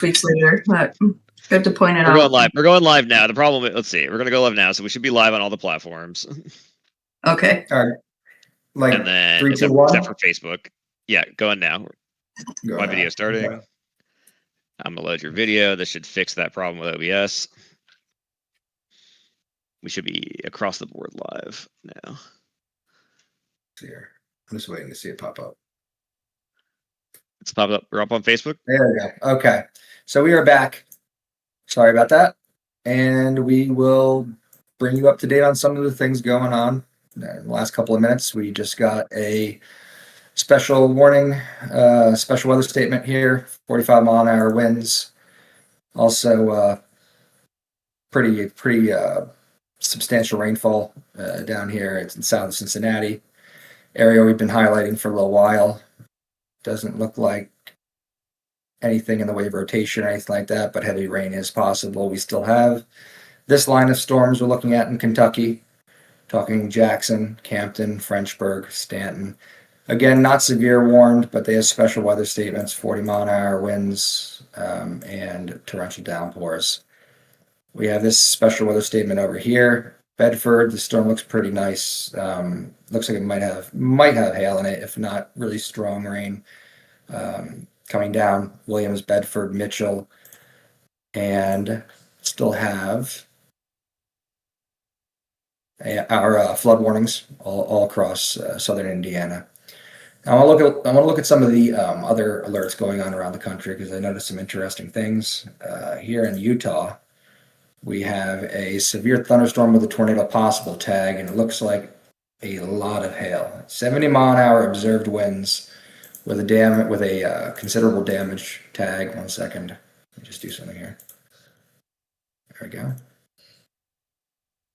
weeks later, but good to point it out. We're going live. We're going live now. The problem is, let's see, we're gonna go live now, so we should be live on all the platforms. Okay. All right. Like and then 3, 2, except 1. for Facebook. Yeah, going now. My video starting. Okay. I'm gonna load your video. This should fix that problem with OBS. We should be across the board live now. Here. I'm just waiting to see it pop up. It's popped up. We're up on Facebook. There we go. Okay. So we are back. Sorry about that. And we will bring you up to date on some of the things going on. In the last couple of minutes, we just got a special warning, special weather statement here, 45-mile-an-hour winds. Also, pretty substantial rainfall down here. It's in south of Cincinnati area we've been highlighting for a little while. Doesn't look like anything in the way of rotation or anything like that, but heavy rain is possible. We still have this line of storms we're looking at in Kentucky, talking Jackson, Campton, Frenchburg, Stanton. Again, not severe warned, but they have special weather statements, 40-mile-an-hour winds and torrential downpours. We have this special weather statement over here. Bedford, the storm looks pretty nice. Looks like it might have hail in it, if not really strong rain coming down. Williams, Bedford, Mitchell, and still have our flood warnings all across southern Indiana. Now I want to look at some of the other alerts going on around the country because I noticed some interesting things here in Utah. We have a severe thunderstorm with a tornado possible tag, and it looks like a lot of hail. 70-mile-an-hour observed winds with a considerable damage tag. 1 second. Let me just do something here. There we go.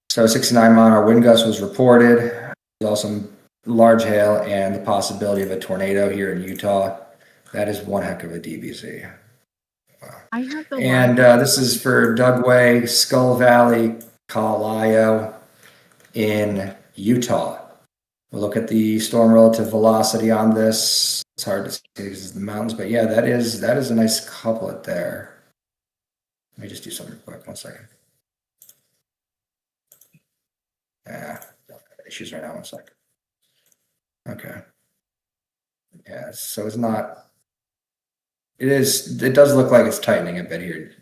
So 69-mile-an-hour wind gust was reported. There's also large hail and the possibility of a tornado here in Utah. That is one heck of a DBZ. I have the And this is for Dugway, Skull Valley, Kalayo in Utah. We'll look at the storm relative velocity on this. It's hard to see because it's the mountains, but yeah, that is a nice couplet there. Let me just do something real quick. 1 second. Yeah, issues right now. 1 second. Okay. Yeah, so it's not. It does look like it's tightening a bit here,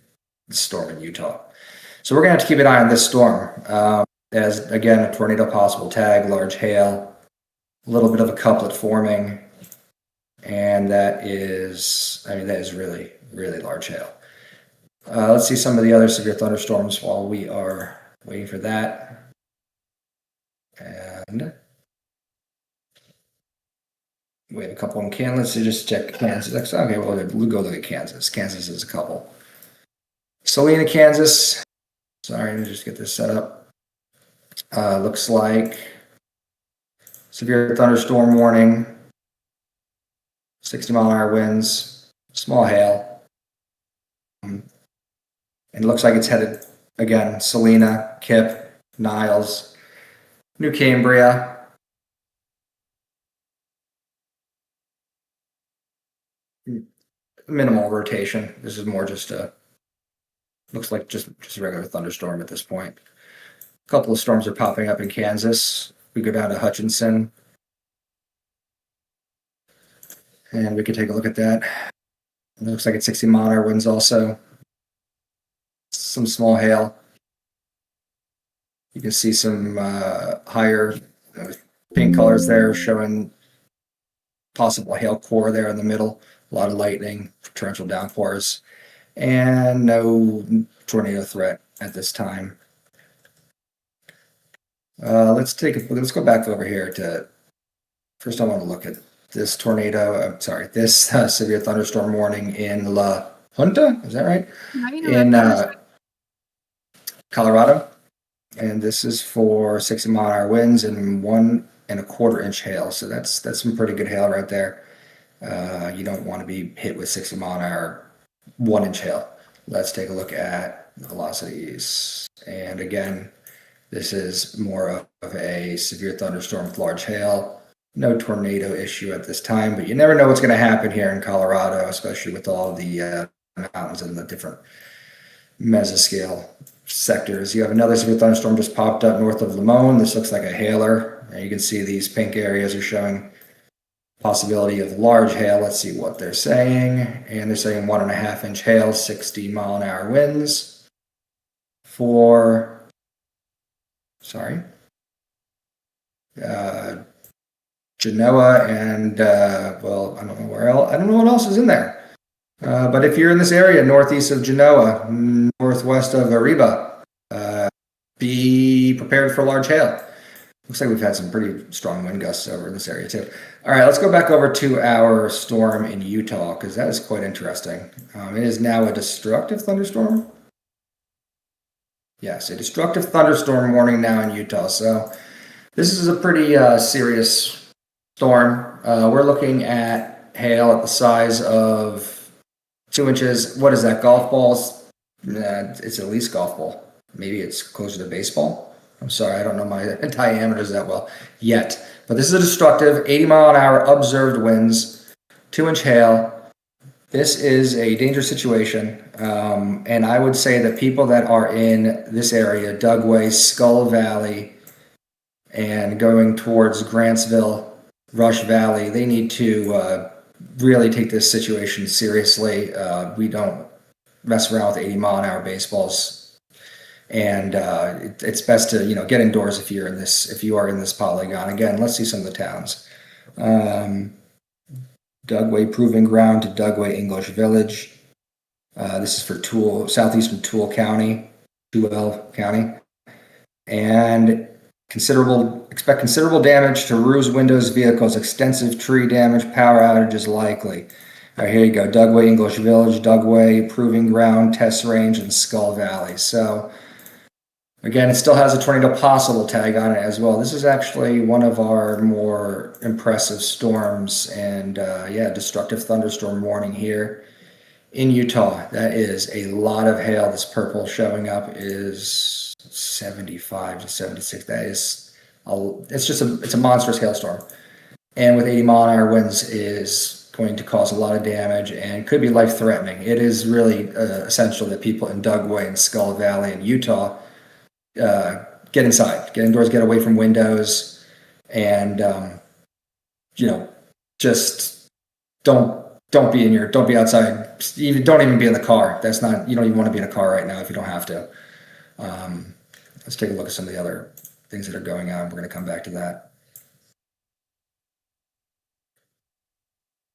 the storm in Utah. So we're going to have to keep an eye on this storm. As, again, a tornado possible tag, large hail, a little bit of a couplet forming, and that is really, really large hail. Let's see some of the other severe thunderstorms while we are waiting for that. And we have a couple in Kansas. Let's just check Kansas. Okay, well, we'll go look at Kansas. Kansas is a couple. Salina, Kansas. Sorry, let me just get this set up. Looks like severe thunderstorm warning, 60-mile-an-hour winds, small hail. And it looks like it's headed, again, Salina, Kip, Niles, New Cambria. Minimal rotation. This is more just looks like just a regular thunderstorm at this point. A couple of storms are popping up in Kansas. We go down to Hutchinson, and we can take a look at that. It looks like it's 60-mile-an-hour winds also. Some small hail. You can see some higher pink colors there showing possible hail core there in the middle. A lot of lightning, torrential downpours, and no tornado threat at this time. Let's go back over here to. First, I want to look at this this severe thunderstorm warning in La Junta. Is that right? In Colorado, and this is for 60-mile-an-hour winds and 1 1/4 inch hail. So that's some pretty good hail right there. You don't want to be hit with 60-mile-an-hour 1 inch hail. Let's take a look at the velocities. And again, this is more of a severe thunderstorm with large hail. No tornado issue at this time, but you never know what's going to happen here in Colorado, especially with all the mountains and the different mesoscale sectors. You have another severe thunderstorm just popped up north of Limon. This looks like a hailer. And you can see these pink areas are showing possibility of large hail. Let's see what they're saying. And they're saying 1.5 inch hail, 60 mile an hour winds for, Genoa and, well, I don't know where else. I don't know what else is in there. But if you're in this area, northeast of Genoa, northwest of Ariba, be prepared for large hail. Looks like we've had some pretty strong wind gusts over in this area too. All right, let's go back over to our storm in Utah because that is quite interesting. It is now a destructive thunderstorm. Yes, a destructive thunderstorm warning now in Utah. So this is a pretty serious storm. We're looking at hail at the size of 2 inches. What is that, golf balls? It's at least golf ball. Maybe it's closer to baseball. I'm sorry, I don't know my diameters that well yet. But this is a destructive 80 mile an hour observed winds, 2 inch hail. This is a dangerous situation. And I would say that people that are in this area, Dugway, Skull Valley, and going towards Grantsville, Rush Valley, they need to really take this situation seriously. We don't mess around with 80 mile an hour baseballs. And it's best to get indoors if you are in this polygon. Again, let's see some of the towns. Dugway Proving Ground to Dugway English Village. This is for southeastern Toole County, and expect considerable damage to roofs, windows, vehicles, extensive tree damage, power outages likely. All right, here you go. Dugway English Village, Dugway Proving Ground, Test Range, and Skull Valley. So again, it still has a tornado possible tag on it as well. This is actually one of our more impressive storms, and destructive thunderstorm warning here in Utah. That is a lot of hail. This purple showing up is 75 to 76. That is, it's a monstrous hailstorm, and with 80 mile an hour winds is going to cause a lot of damage and could be life threatening. It is really essential that people in Dugway and Skull Valley in Utah get inside, get indoors, get away from windows, and just don't be outside. Don't even be in the car. You don't even want to be in a car right now if you don't have to. Let's take a look at some of the other things that are going on. We're going to come back to that.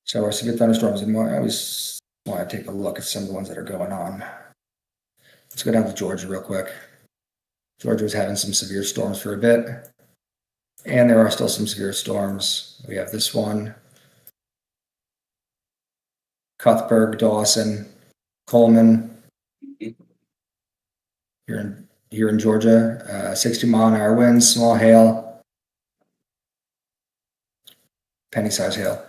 So our severe thunderstorms, and I always want to take a look at some of the ones that are going on. Let's go down to Georgia real quick. Georgia was having some severe storms for a bit, and there are still some severe storms. We have this one, Cuthberg, Dawson, Coleman, here in Georgia, 60 mile an hour winds, small hail, penny-size hail.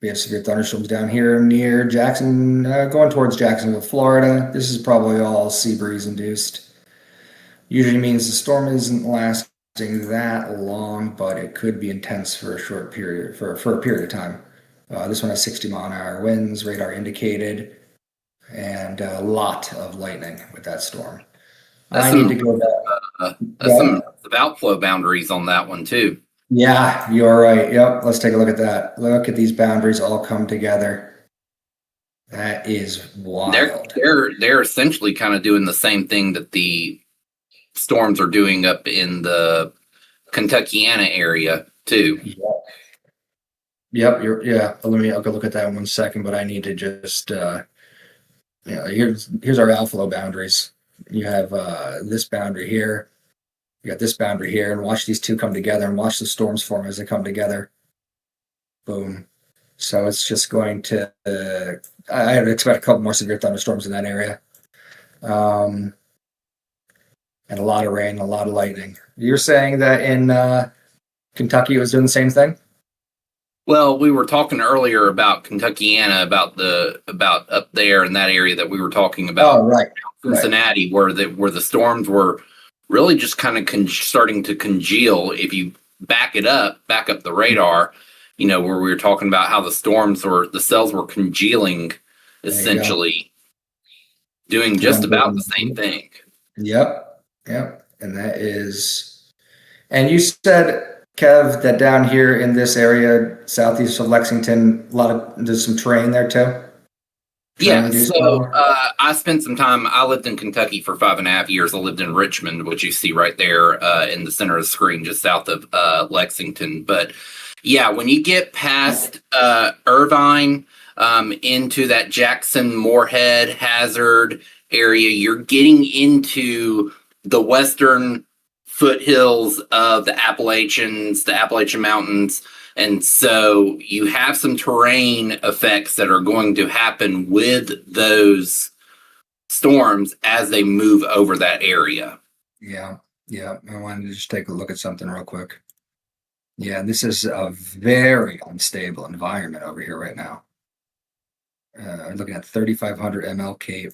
We have severe thunderstorms down here near Jackson, going towards Jacksonville, Florida. This is probably all sea breeze induced. Usually means the storm isn't lasting that long, but it could be intense for a short period, for a period of time. This one has 60 mile an hour winds, radar indicated, and a lot of lightning with that storm. I need to go back. That's some outflow boundaries on that one too. Yeah, you're right. Yep. Let's take a look at that. Look at these boundaries all come together. That is wild. They're essentially kind of doing the same thing that the storms are doing up in the Kentuckiana area too. Yep. I'll go look at that in 1 second, but I need to just here's our outflow boundaries. You have this boundary here. You got this boundary here, and watch these two come together and watch the storms form as they come together. Boom. So it's just going to, I would expect a couple more severe thunderstorms in that area. And a lot of rain, a lot of lightning. You're saying that in Kentucky it was doing the same thing? Well, we were talking earlier about Kentuckiana, about up there in that area that we were talking about. Oh, right. Cincinnati, where the storms were really just kind of starting to congeal. If you back up the radar, where we were talking about how the cells were congealing, essentially doing just about the same thing. Yep. And and you said, Kev, that down here in this area, southeast of Lexington, there's some terrain there too? Yeah, so I spent some time. I lived in Kentucky for 5.5 years. I lived in Richmond, which you see right there in the center of the screen, just south of Lexington. But yeah, when you get past Irvine into that Jackson, Moorhead, Hazard area, you're getting into the western foothills of the Appalachian Mountains. And so you have some terrain effects that are going to happen with those storms as they move over that area. Yeah. I wanted to just take a look at something real quick. Yeah, this is a very unstable environment over here right now. I'm looking at 3,500 ml Cape.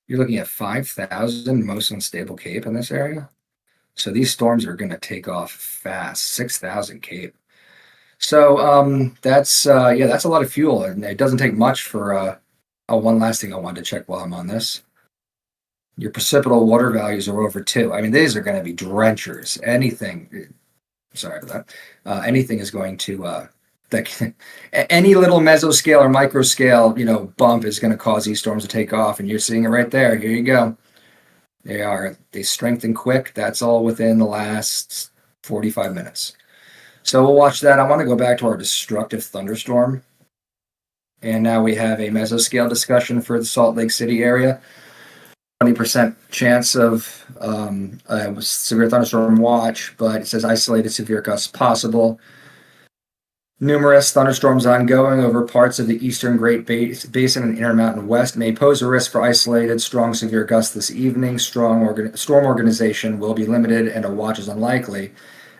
You're looking at 5,000 most unstable Cape in this area. So these storms are going to take off fast. 6,000 Cape. So that's a lot of fuel, and it doesn't take much for one last thing I wanted to check while I'm on this. Your precipitable water values are over 2. I mean, these are going to be drenchers. Anything is going to any little mesoscale or microscale, bump is going to cause these storms to take off, and you're seeing it right there. Here you go. They strengthen quick. That's all within the last 45 minutes. So we'll watch that. I want to go back to our destructive thunderstorm. And now we have a mesoscale discussion for the Salt Lake City area. 20% chance of a severe thunderstorm watch, but it says isolated severe gusts possible. Numerous thunderstorms ongoing over parts of the eastern Great Basin and Intermountain West may pose a risk for isolated strong severe gusts this evening. Storm organization will be limited and a watch is unlikely.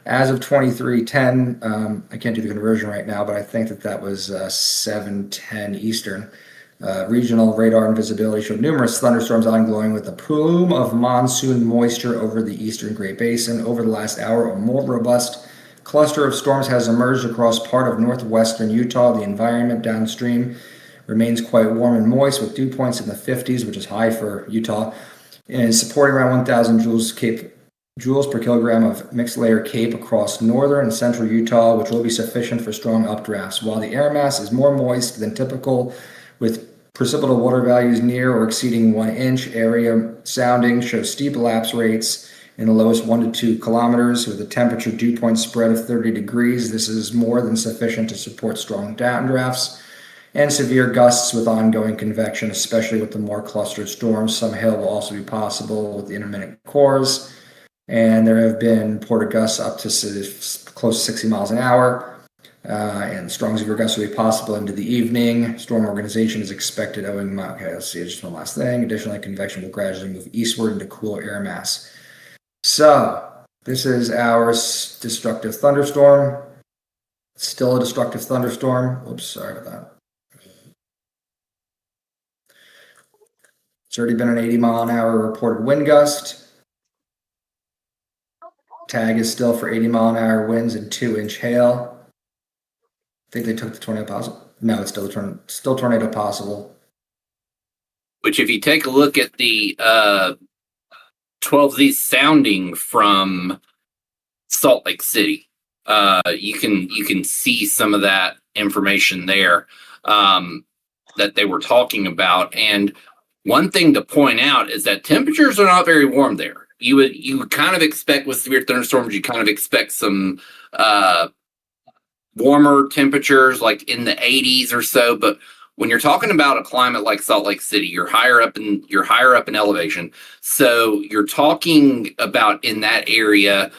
As of 23:10, I can't do the conversion right now, but I think that was 7:10 Eastern. Regional radar and visibility showed numerous thunderstorms ongoing with a plume of monsoon moisture over the eastern Great Basin. Over the last hour, a more robust cluster of storms has emerged across part of northwestern Utah. The environment downstream remains quite warm and moist with dew points in the 50s, which is high for Utah, and is supporting around 1,000 joules per kilogram of mixed layer Cape across northern and central Utah, which will be sufficient for strong updrafts. While the air mass is more moist than typical, with precipitable water values near or exceeding 1 inch, area sounding shows steep lapse rates in the lowest 1 to 2 kilometers with a temperature dew point spread of 30 degrees. This is more than sufficient to support strong downdrafts and severe gusts with ongoing convection, especially with the more clustered storms. Some hail will also be possible with the intermittent cores. And there have been reported gusts up to close to 60 miles an hour. And strong severe gusts will be possible into the evening. Storm organization is expected let's see, just one last thing. Additionally, convection will gradually move eastward into cooler air mass. So, this is our destructive thunderstorm. Still a destructive thunderstorm. Oops, sorry about that. It's already been an 80 mile an hour reported wind gust. Tag is still for 80 mile an hour winds and 2-inch hail. I think they took the tornado possible. No, it's still tornado possible. Which, if you take a look at the 12Z sounding from Salt Lake City, you can see some of that information there that they were talking about. And one thing to point out is that temperatures are not very warm there. You would kind of expect with severe thunderstorms, you kind of expect some warmer temperatures like in the 80s or so. But when you're talking about a climate like Salt Lake City, you're higher up in elevation. So you're talking about in that area,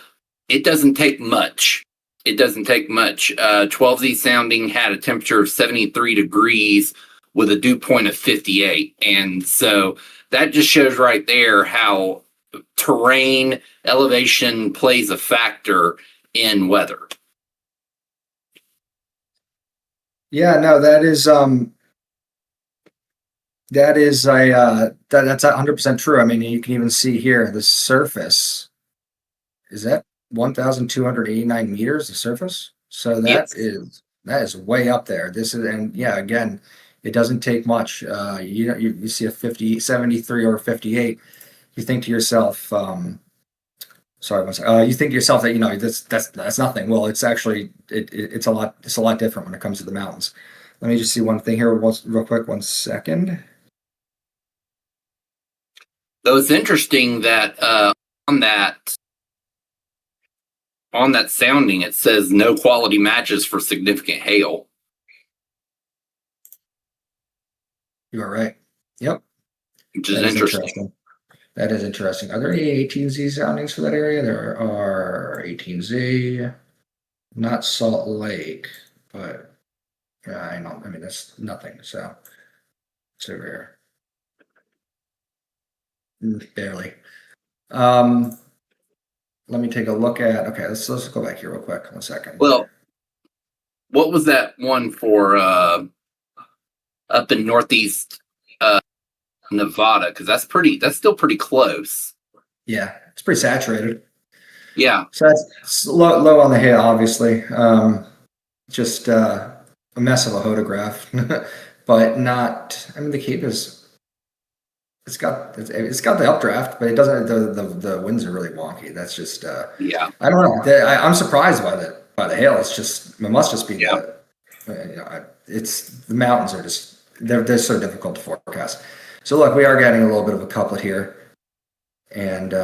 it doesn't take much. 12Z sounding had a temperature of 73 degrees with a dew point of 58. And so that just shows right there how terrain elevation plays a factor in weather. Yeah, no, that's 100% true. I mean, you can even see here the surface is at 1,289 meters. The surface, so that is That is way up there. This is, and yeah, again, it doesn't take much. You see a 50, 73 or 58. You think to yourself, sorry, one second. You think to yourself that that's nothing. Well, it's actually it's a lot different when it comes to the mountains. Let me just see one thing here, real quick. 1 second. Though it's interesting that on that sounding, it says no quality matches for significant hail. You are right. Yep. Which is That is interesting. That is interesting. Are there any 18Z soundings for that area? There are 18Z, not Salt Lake, but I know. I mean, that's nothing. So it's over here. Barely. Let me take a look at. Okay, let's go back here real quick. 1 second. Well, what was that one for up in northeast Nevada? Because that's still pretty close. Yeah, it's pretty saturated. Yeah. So that's low on the hill, obviously. Just a mess of a photograph, but not. I mean, the Cape is. It's got the updraft, but it doesn't. The winds are really wonky. That's just. Yeah. I don't know. I'm surprised by the hail. It must just be. Yeah. It's the mountains are just they're so difficult to forecast. So look, we are getting a little bit of a couplet here, and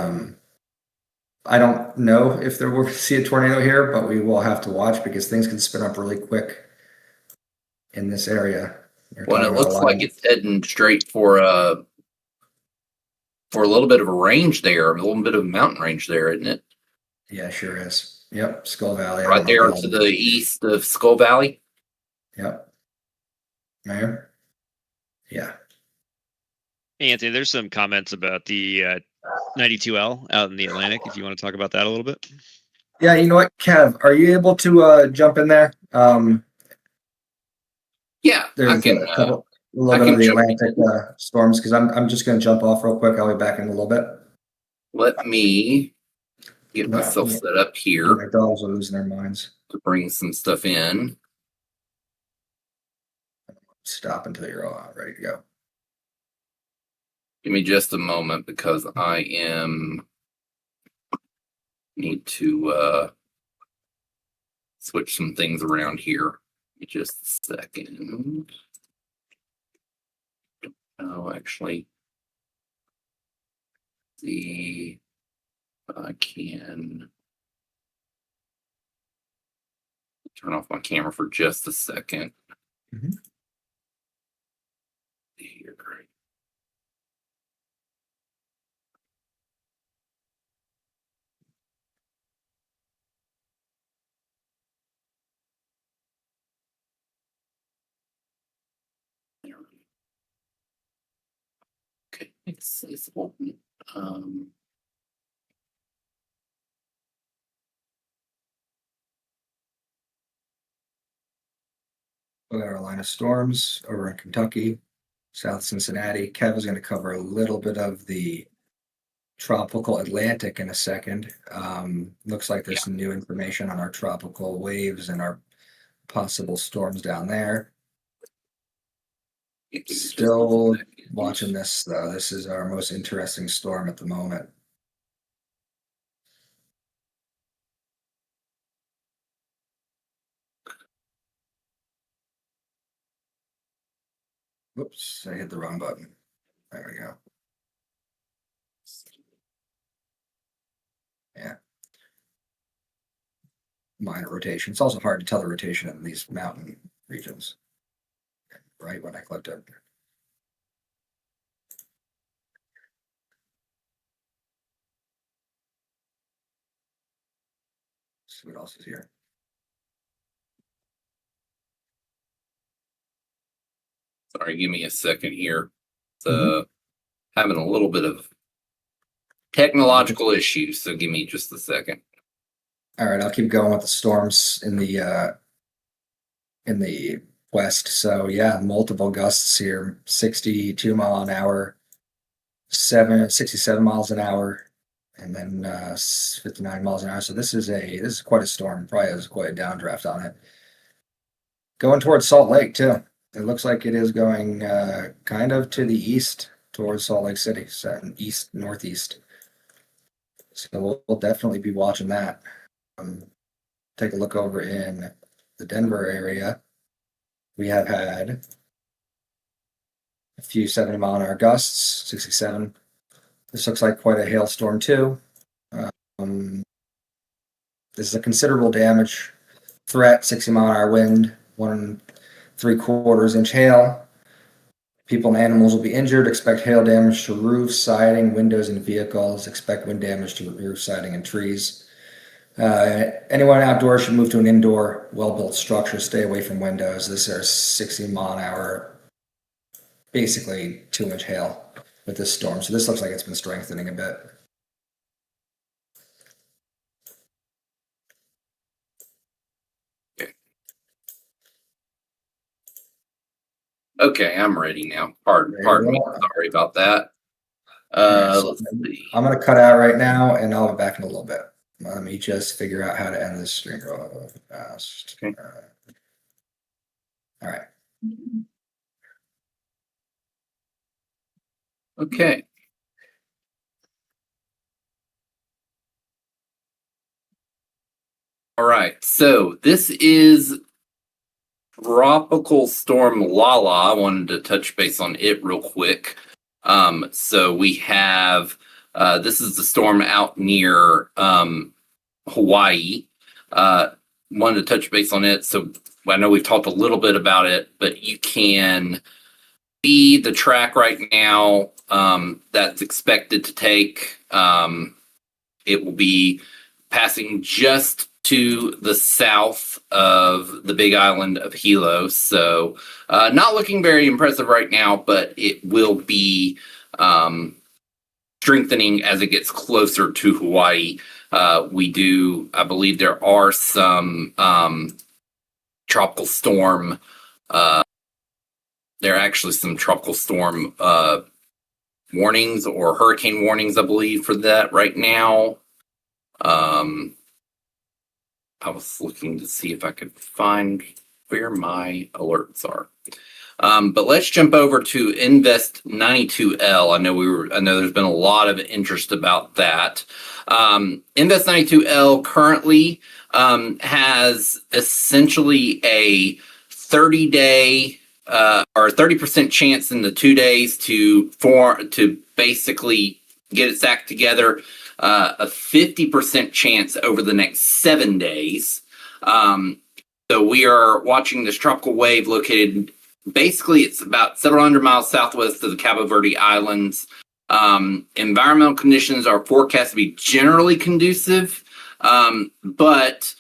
I don't know if there will see a tornado here, but we will have to watch because things can spin up really quick in this area. Well, it looks like it's heading straight for a little bit of a range there, a little bit of a mountain range there, isn't it? Yeah, sure is. Yep, Skull Valley. Right there to the east of Skull Valley. Yep. Mayor? Yeah. Hey, Anthony, there's some comments about the 92L out in the Atlantic, if you want to talk about that a little bit. Yeah, you know what, Kev, are you able to jump in there? Yeah, There's I can. a little bit of the Atlantic storms because I'm just going to jump off real quick. I'll be back in a little bit. Let me get myself set up here. My dogs are losing their minds. To bring some stuff in. Stop until you're all ready to go. Give me just a moment because I need to switch some things around here. Give me just a second. Oh, actually, see if I can turn off my camera for just a second. Mhm. Here. Okay, it's open. We got our line of storms over in Kentucky, South Cincinnati. Kev is going to cover a little bit of the tropical Atlantic in a second. Looks like there's some new information on our tropical waves and our possible storms down there. Still watching this though. This is our most interesting storm at the moment. Whoops, I hit the wrong button. There we go. Yeah. Minor rotation. It's also hard to tell the rotation in these mountain regions. Right when I clicked it. See what else is here. Sorry, give me a second here. It's having a little bit of technological issues, so give me just a second. All right, I'll keep going with the storms in the west. So yeah, multiple gusts here, 62 mile an hour, 67 miles an hour, and then 59 miles an hour. So this is quite a storm. Probably has quite a downdraft on it. going towards Salt Lake too. It looks like it is going kind of to the east towards Salt Lake City, so east northeast. So we'll definitely be watching that. Take a look over in the Denver area. We have had a few 70-mile-an-hour gusts, 67. This looks like quite a hailstorm too. This is a considerable damage threat, 60-mile-an-hour wind, 1 3/4 inch hail. People and animals will be injured. Expect hail damage to roofs, siding, windows, and vehicles. Expect wind damage to roof, siding, and trees. Anyone outdoors should move to an indoor, well-built structure. Stay away from windows. This is 60-mile-an-hour, basically 2-inch hail with this storm. So this looks like it's been strengthening a bit. Okay, I'm ready now. Pardon me. Sorry about that. Let's see. I'm going to cut out right now, and I'll be back in a little bit. Let me just figure out how to end this stream real fast. Okay. All right. Okay. All right. So this is Tropical Storm Lala. I wanted to touch base on it real quick. So we have this is the storm out near Hawaii. Wanted to touch base on it. So I know we've talked a little bit about it, but you can see the track right now that's expected to take. It will be passing just to the south of the big island of Hilo. So not looking very impressive right now, but it will be strengthening as it gets closer to Hawaii. I believe there are some tropical storm, there are actually some tropical storm warnings or hurricane warnings, I believe, for that right now. I was looking to see if I could find where my alerts are. But let's jump over to Invest 92L. I know there's been a lot of interest about that. Invest 92L currently has essentially a 30-day or 30% chance in the 2 days to basically get its act together. A 50% chance over the next 7 days. So we are watching this tropical wave located, basically it's about several hundred miles southwest of the Cabo Verde Islands. Environmental conditions are forecast to be generally conducive, but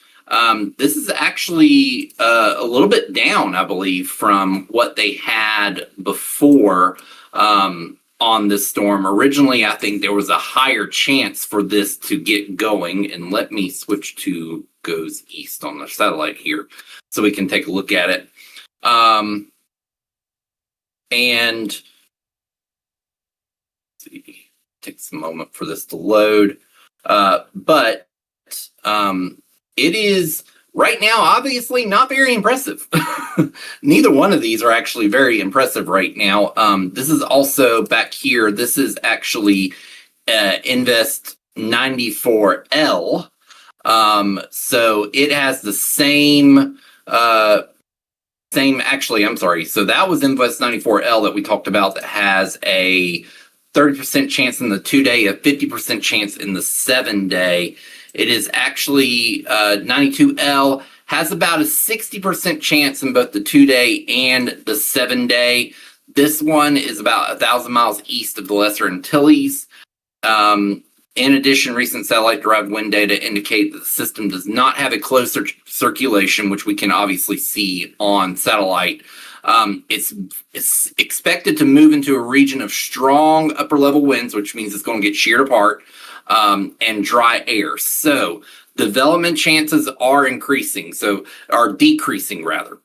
this is actually a little bit down, I believe, from what they had before on this storm. Originally, I think there was a higher chance for this to get going. And let me switch to goes east on the satellite here so we can take a look at it. And let's see, takes a moment for this to load. But it is right now, obviously, not very impressive. Neither one of these are actually very impressive right now. This is also back here. This is actually Invest 94L. So it has the same, actually, I'm sorry. So that was Invest 94L that we talked about that has a 30% chance in the 2 day, a 50% chance in the 7 day. It is actually 92L has about a 60% chance in both the 2 day and the 7 day. This one is about 1,000 miles east of the Lesser Antilles. In addition, recent satellite-derived wind data indicate that the system does not have a closed circulation, which we can obviously see on satellite. It's expected to move into a region of strong upper-level winds, which means it's going to get sheared apart, and dry air. So development chances are decreasing rather.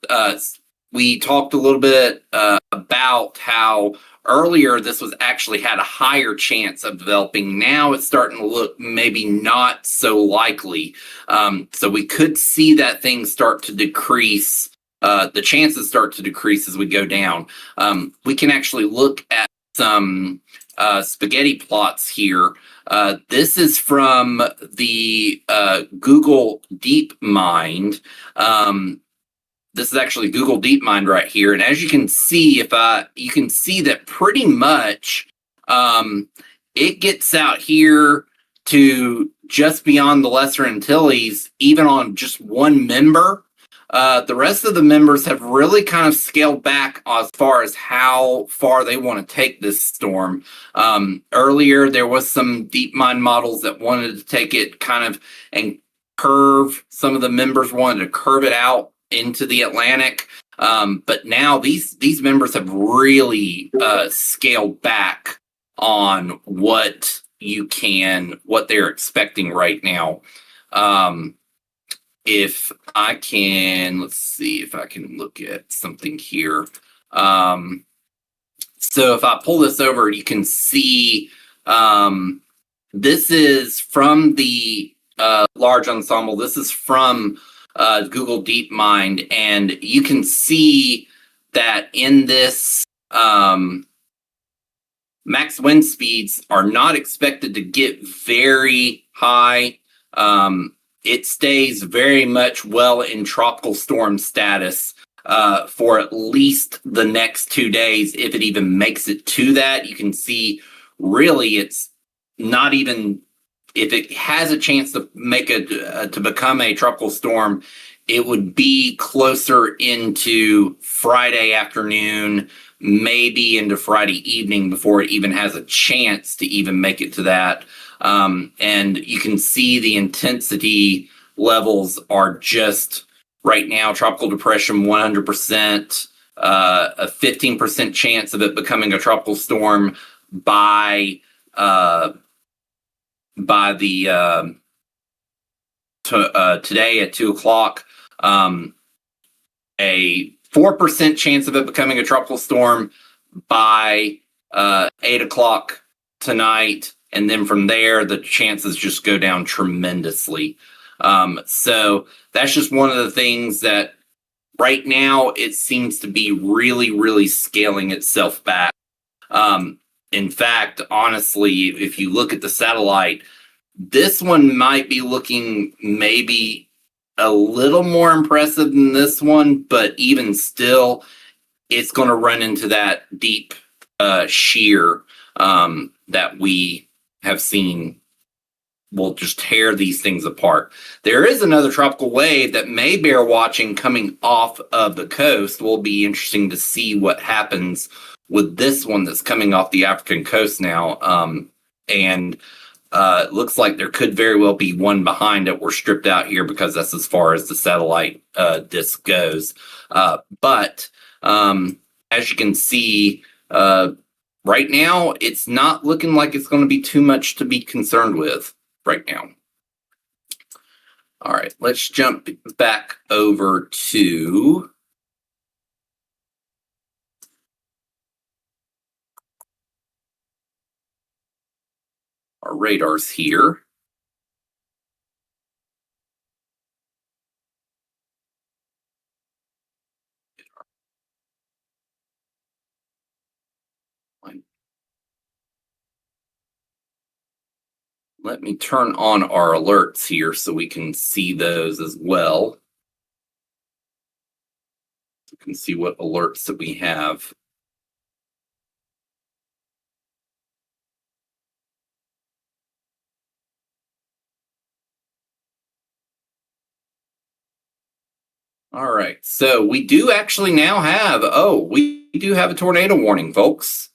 We talked a little bit about how earlier this was actually had a higher chance of developing. Now it's starting to look maybe not so likely. So we could see that thing start to decrease the chances start to decrease as we go down. We can actually look at some spaghetti plots here. This is from the Google DeepMind. This is actually Google DeepMind right here, and as you can see, you can see that pretty much it gets out here to just beyond the Lesser Antilles, even on just one member. The rest of the members have really kind of scaled back as far as how far they want to take this storm. Earlier, there was some DeepMind models that wanted to take it kind of and curve. Some of the members wanted to curve it out into the Atlantic. But now these members have really scaled back on what they're expecting right now. If I can, let's see if I can look at something here. So if I pull this over, you can see this is from the large ensemble. This is from Google DeepMind, and you can see that in this max wind speeds are not expected to get very high. It stays very much well in tropical storm status for at least the next 2 days, if it even makes it to that. You can see really it's not even, if it has a chance to make to become a tropical storm, it would be closer into Friday afternoon, maybe into Friday evening before it even has a chance to even make it to that. And you can see the intensity levels are just right now, tropical depression 100%, a 15% chance of it becoming a tropical storm by the today at 2:00, a 4% chance of it becoming a tropical storm by 8:00 tonight, and then from there the chances just go down tremendously. So that's just one of the things that right now it seems to be really, really scaling itself back. In fact, honestly, if you look at the satellite, this one might be looking maybe a little more impressive than this one, but even still, it's going to run into that deep shear that we have seen will just tear these things apart. There is another tropical wave that may bear watching coming off of the coast. Will be interesting to see what happens with this one that's coming off the African coast now. And it looks like there could very well be one behind it. We're stripped out here because that's as far as the satellite disk goes. But as you can see, right now, it's not looking like it's going to be too much to be concerned with right now. All right, let's jump back over to our radars here. Let me turn on our alerts here so we can see those as well. You can see what alerts that we have. All right, so we do actually now have, we do have a tornado warning, folks.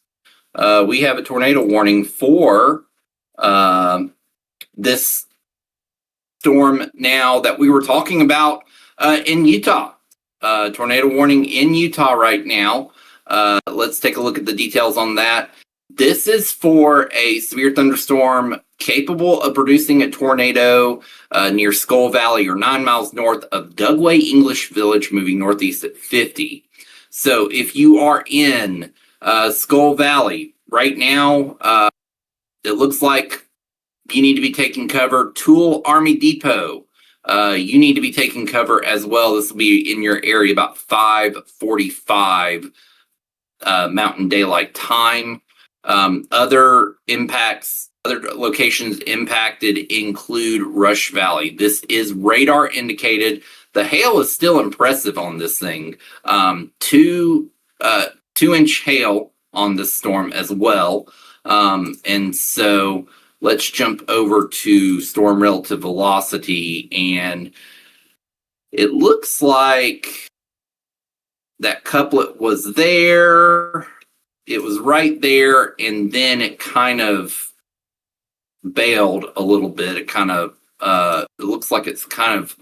We have a tornado warning for this storm now that we were talking about in Utah. Tornado warning in Utah right now. Let's take a look at the details on that. This is for a severe thunderstorm capable of producing a tornado near Skull Valley or 9 miles north of Dugway English Village, moving northeast at 50. So if you are in Skull Valley right now, it looks like you need to be taking cover. Tool Army Depot, you need to be taking cover as well. This will be in your area about 5:45 Mountain Daylight Time. Other locations impacted include Rush Valley. This is radar indicated. The hail is still impressive on this thing. 2-inch hail on this storm as well. And so let's jump over to storm relative velocity, and it looks like that couplet was there. It was right there, and then it kind of bailed a little bit. It kind of, it looks like it's kind of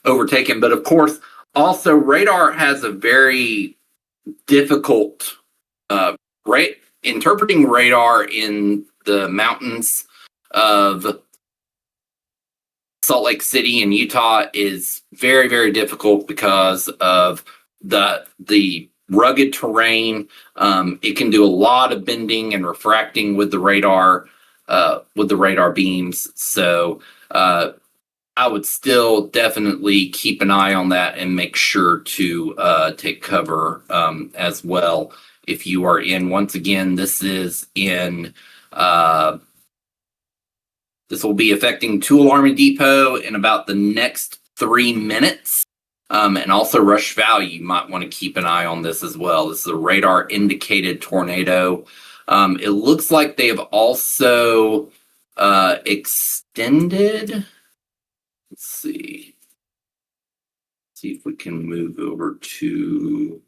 overtaken. But of course, also radar has a very difficult, interpreting radar in the mountains of Salt Lake City in Utah is very, very difficult because of the rugged terrain. It can do a lot of bending and refracting with the radar beams. So I would still definitely keep an eye on that and make sure to take cover as well. If you are in, once again, this is in, this will be affecting Tool Army Depot in about the next 3 minutes. And also Rush Valley, you might want to keep an eye on this as well. This is a radar indicated tornado. It looks like they have also extended. Let's see if we can move over to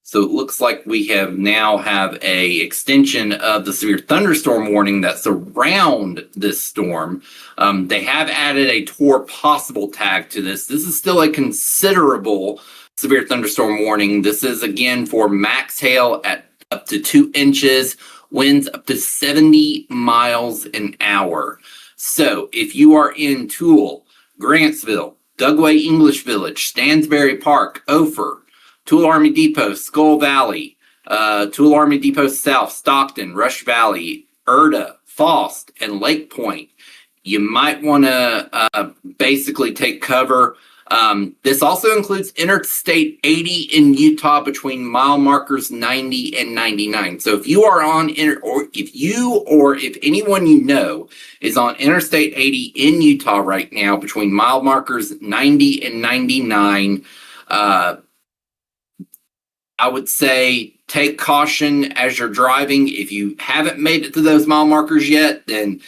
so it looks like we now have a extension of the severe thunderstorm warning that's around this storm. They have added a TOR possible tag to this. This is still a considerable severe thunderstorm warning. This is again for max hail at up to 2 inches, winds up to 70 miles an hour. So if you are in Tool, Grantsville, Dugway English Village, Stansbury Park, Ophir, Tool Army Depot, Skull Valley, Tool Army Depot South, Stockton, Rush Valley, Erda, Faust, and Lake Point, you might want to basically take cover. This also includes Interstate 80 in Utah between mile markers 90 and 99. So if you are on, or if anyone you know is on Interstate 80 in Utah right now between mile markers 90 and 99, I would say take caution as you're driving. If you haven't made it to those mile markers yet, then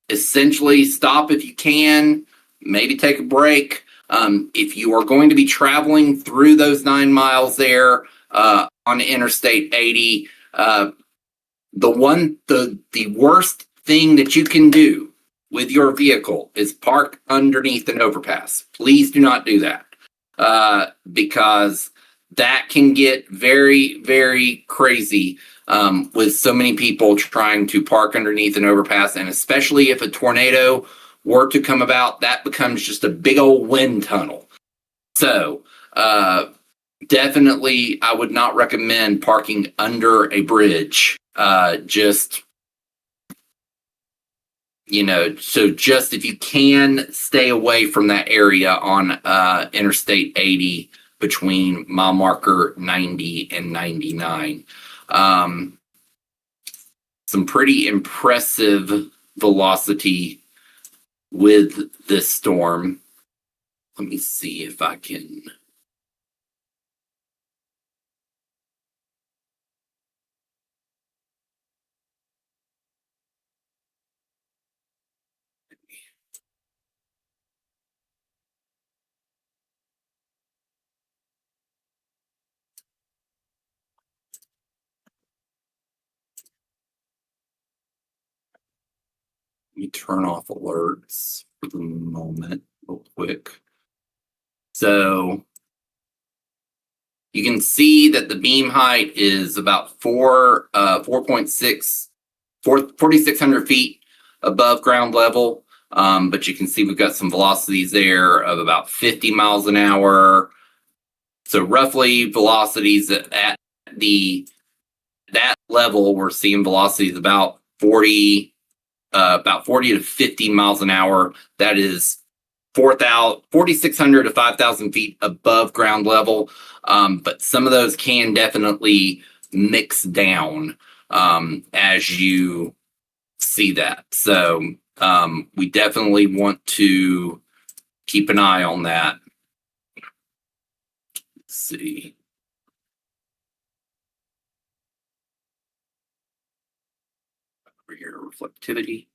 essentially stop if you can, maybe take a break. If you are going to be traveling through those 9 miles there on Interstate 80, the worst thing that you can do with your vehicle is park underneath an overpass. Please do not do that because that can get very, very crazy with so many people trying to park underneath an overpass, and especially if a tornado were to come about, that becomes just a big old wind tunnel. So definitely I would not recommend parking under a bridge. Just if you can, stay away from that area on Interstate 80 between mile marker 90 and 99. Some pretty impressive velocity with this storm. Let me see if I can. Let me turn off alerts for the moment real quick. So you can see that the beam height is about 4,600 feet above ground level. But you can see we've got some velocities there of about 50 miles an hour. So roughly velocities at that level, we're seeing velocities about about 40 to 50 miles an hour. That is 4,600 to 5,000 feet above ground level. But some of those can definitely mix down as you see that. So we definitely want to keep an eye on that. Let's see. Over here, reflectivity.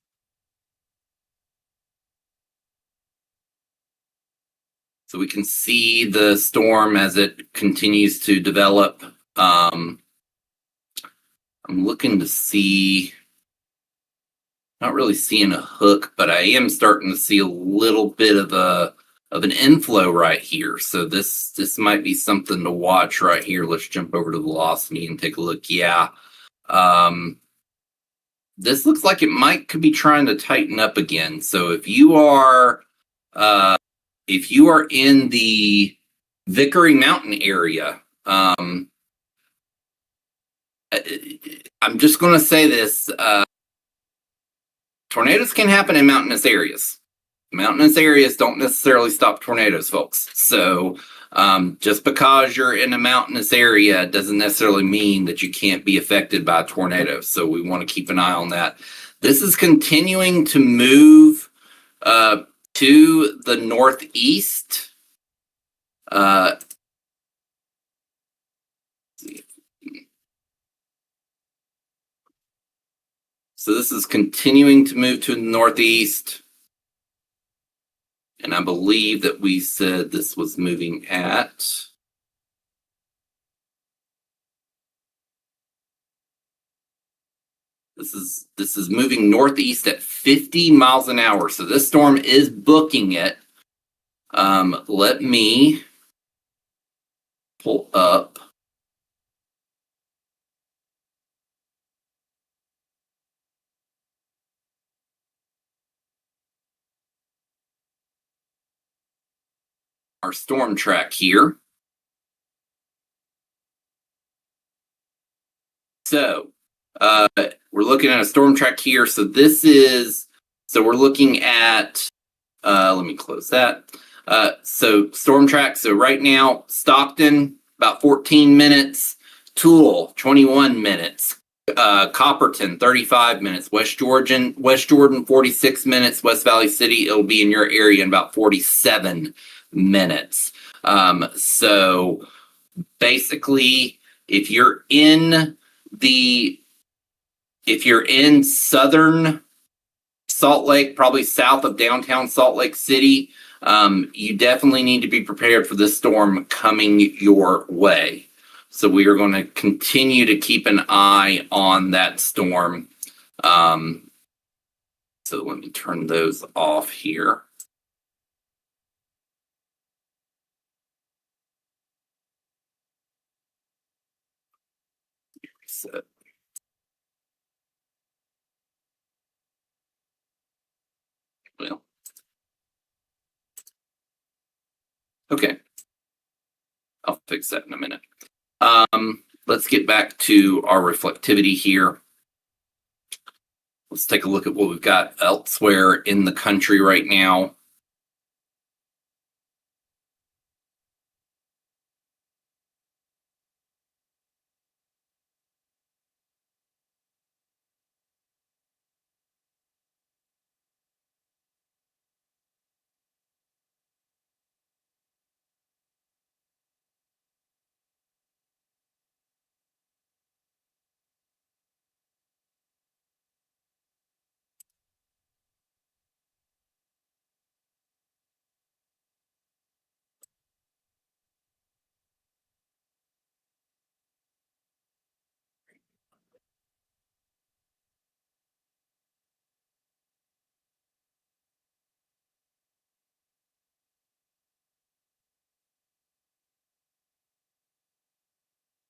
So we can see the storm as it continues to develop. I'm looking to see, not really seeing a hook, but I am starting to see a little bit of an inflow right here. So this might be something to watch right here. Let's jump over to velocity and take a look. Yeah. This looks like it could be trying to tighten up again. So if you are in the Vickery Mountain area, I'm just going to say this. Tornadoes can happen in mountainous areas. Mountainous areas don't necessarily stop tornadoes, folks. So just because you're in a mountainous area doesn't necessarily mean that you can't be affected by a tornado. So we want to keep an eye on that. This is continuing to move to the northeast. So this is continuing to move to the northeast. And I believe that we said this was moving at this is moving northeast at 50 miles an hour. So this storm is booking it. Let me pull up our storm track here. So we're looking at a storm track here. So we're looking at, let me close that. So storm track. So right now, Stockton, about 14 minutes. Toole, 21 minutes. Copperton, 35 minutes. West Jordan, 46 minutes. West Valley City, it'll be in your area in about 47 minutes. So basically, if you're in southern Salt Lake, probably south of downtown Salt Lake City, you definitely need to be prepared for this storm coming your way. So we are going to continue to keep an eye on that storm. So let me turn those off here. Reset. Well, okay. I'll fix that in a minute. Let's get back to our reflectivity here. Let's take a look at what we've got elsewhere in the country right now.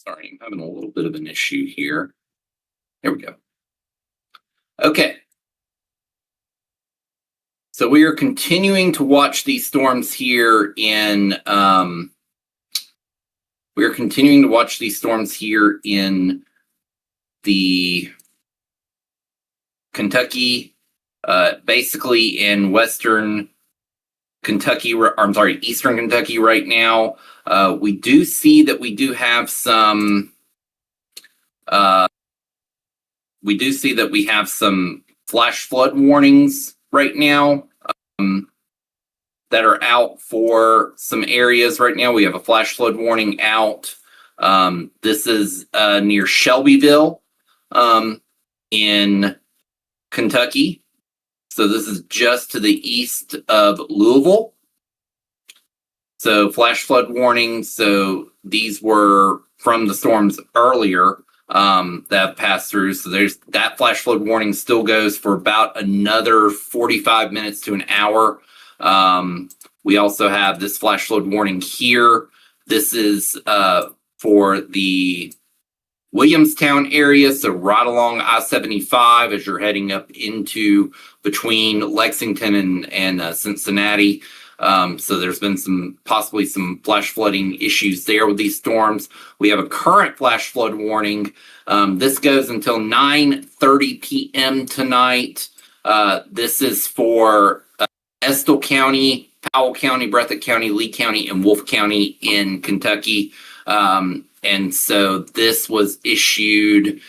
Sorry, I'm having a little bit of an issue here. There we go. Okay. So we are continuing to watch these storms here in the Kentucky, basically in western Kentucky, eastern Kentucky right now. We do see that we do have some flash flood warnings right now that are out for some areas right now. We have a flash flood warning out. This is near Shelbyville in Kentucky. So this is just to the east of Louisville. So flash flood warnings. So these were from the storms earlier that have passed through. So there's that flash flood warning still goes for about another 45 minutes to an hour. We also have this flash flood warning here. This is for the Williamstown area, so right along I-75 as you're heading up into between Lexington and Cincinnati. So there's been possibly some flash flooding issues there with these storms. We have a current flash flood warning. This goes until 9:30 p.m. tonight. This is for Estill County, Powell County, Breathitt County, Lee County, and Wolfe County in Kentucky. And so this was issued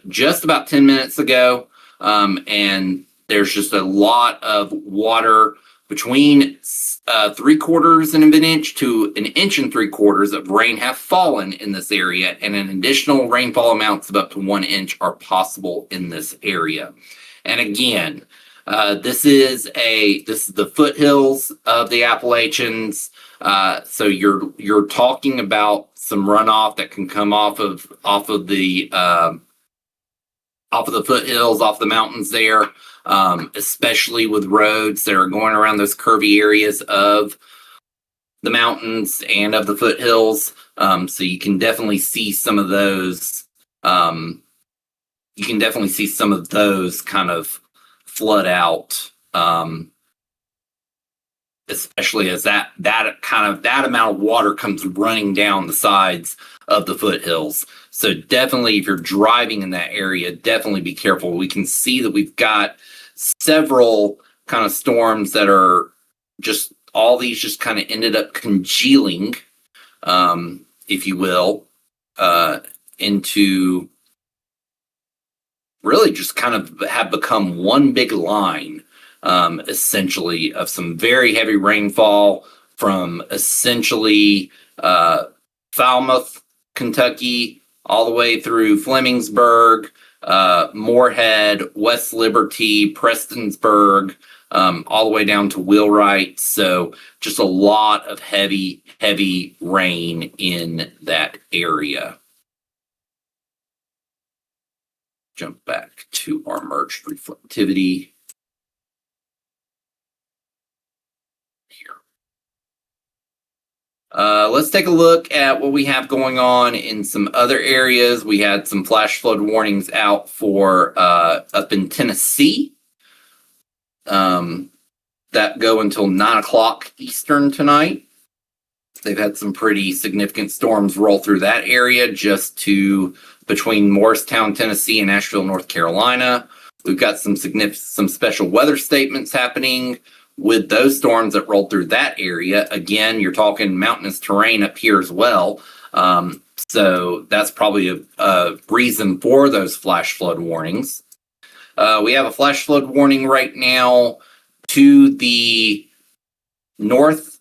just about 10 minutes ago. And there's just a lot of water between 3/4 of an inch to 1 3/4 inches of rain have fallen in this area, and an additional rainfall amounts of up to 1 inch are possible in this area. And again, this is the foothills of the Appalachians. So you're talking about some runoff that can come off of the foothills, off the mountains there, especially with roads that are going around those curvy areas of the mountains and of the foothills. So you can definitely see some of those. You can definitely see some of those kind of flood out. Especially as that amount of water comes running down the sides of the foothills. So definitely, if you're driving in that area, definitely be careful. We can see that we've got several kind of storms that are just, all these just kind of ended up congealing, if you will, into really just kind of have become one big line. Essentially of some very heavy rainfall from essentially Falmouth, Kentucky, all the way through Flemingsburg, Moorhead, West Liberty, Prestonsburg, all the way down to Wheelwright. So just a lot of heavy rain in that area. Jump back to our merged reflectivity. Let's take a look at what we have going on in some other areas. We had some flash flood warnings out for up in Tennessee that go until 9 o'clock Eastern tonight. They've had some pretty significant storms roll through that area just to between Morristown, Tennessee and Asheville, North Carolina. We've got some special weather statements happening with those storms that rolled through that area. Again, you're talking mountainous terrain up here as well. So that's probably a reason for those flash flood warnings. We have a flash flood warning right now to the northwest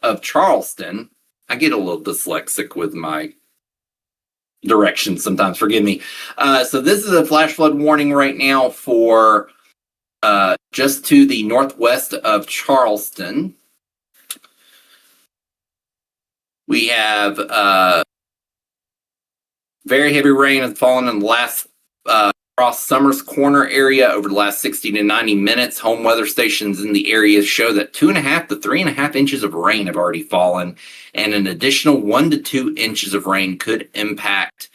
of Charleston. I get a little dyslexic with my directions sometimes, forgive me. So this is a flash flood warning right now for just to the northwest of Charleston. We have very heavy rain has fallen in the last across Summers Corner area over the last 60 to 90 minutes. Home weather stations in the area show that 2.5 to 3.5 inches of rain have already fallen, and an additional 1 to 2 inches of rain could impact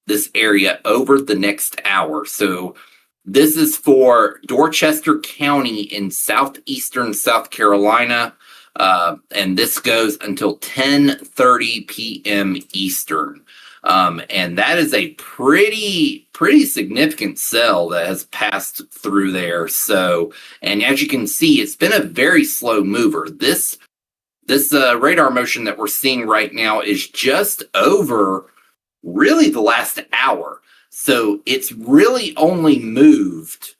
this area over the next hour. So this is for Dorchester County in southeastern South Carolina, and this goes until 10:30 p.m. Eastern. And that is a pretty significant cell that has passed through there. So, and as you can see, it's been a very slow mover. This radar motion that we're seeing right now is just over really the last hour. So it's really only moved.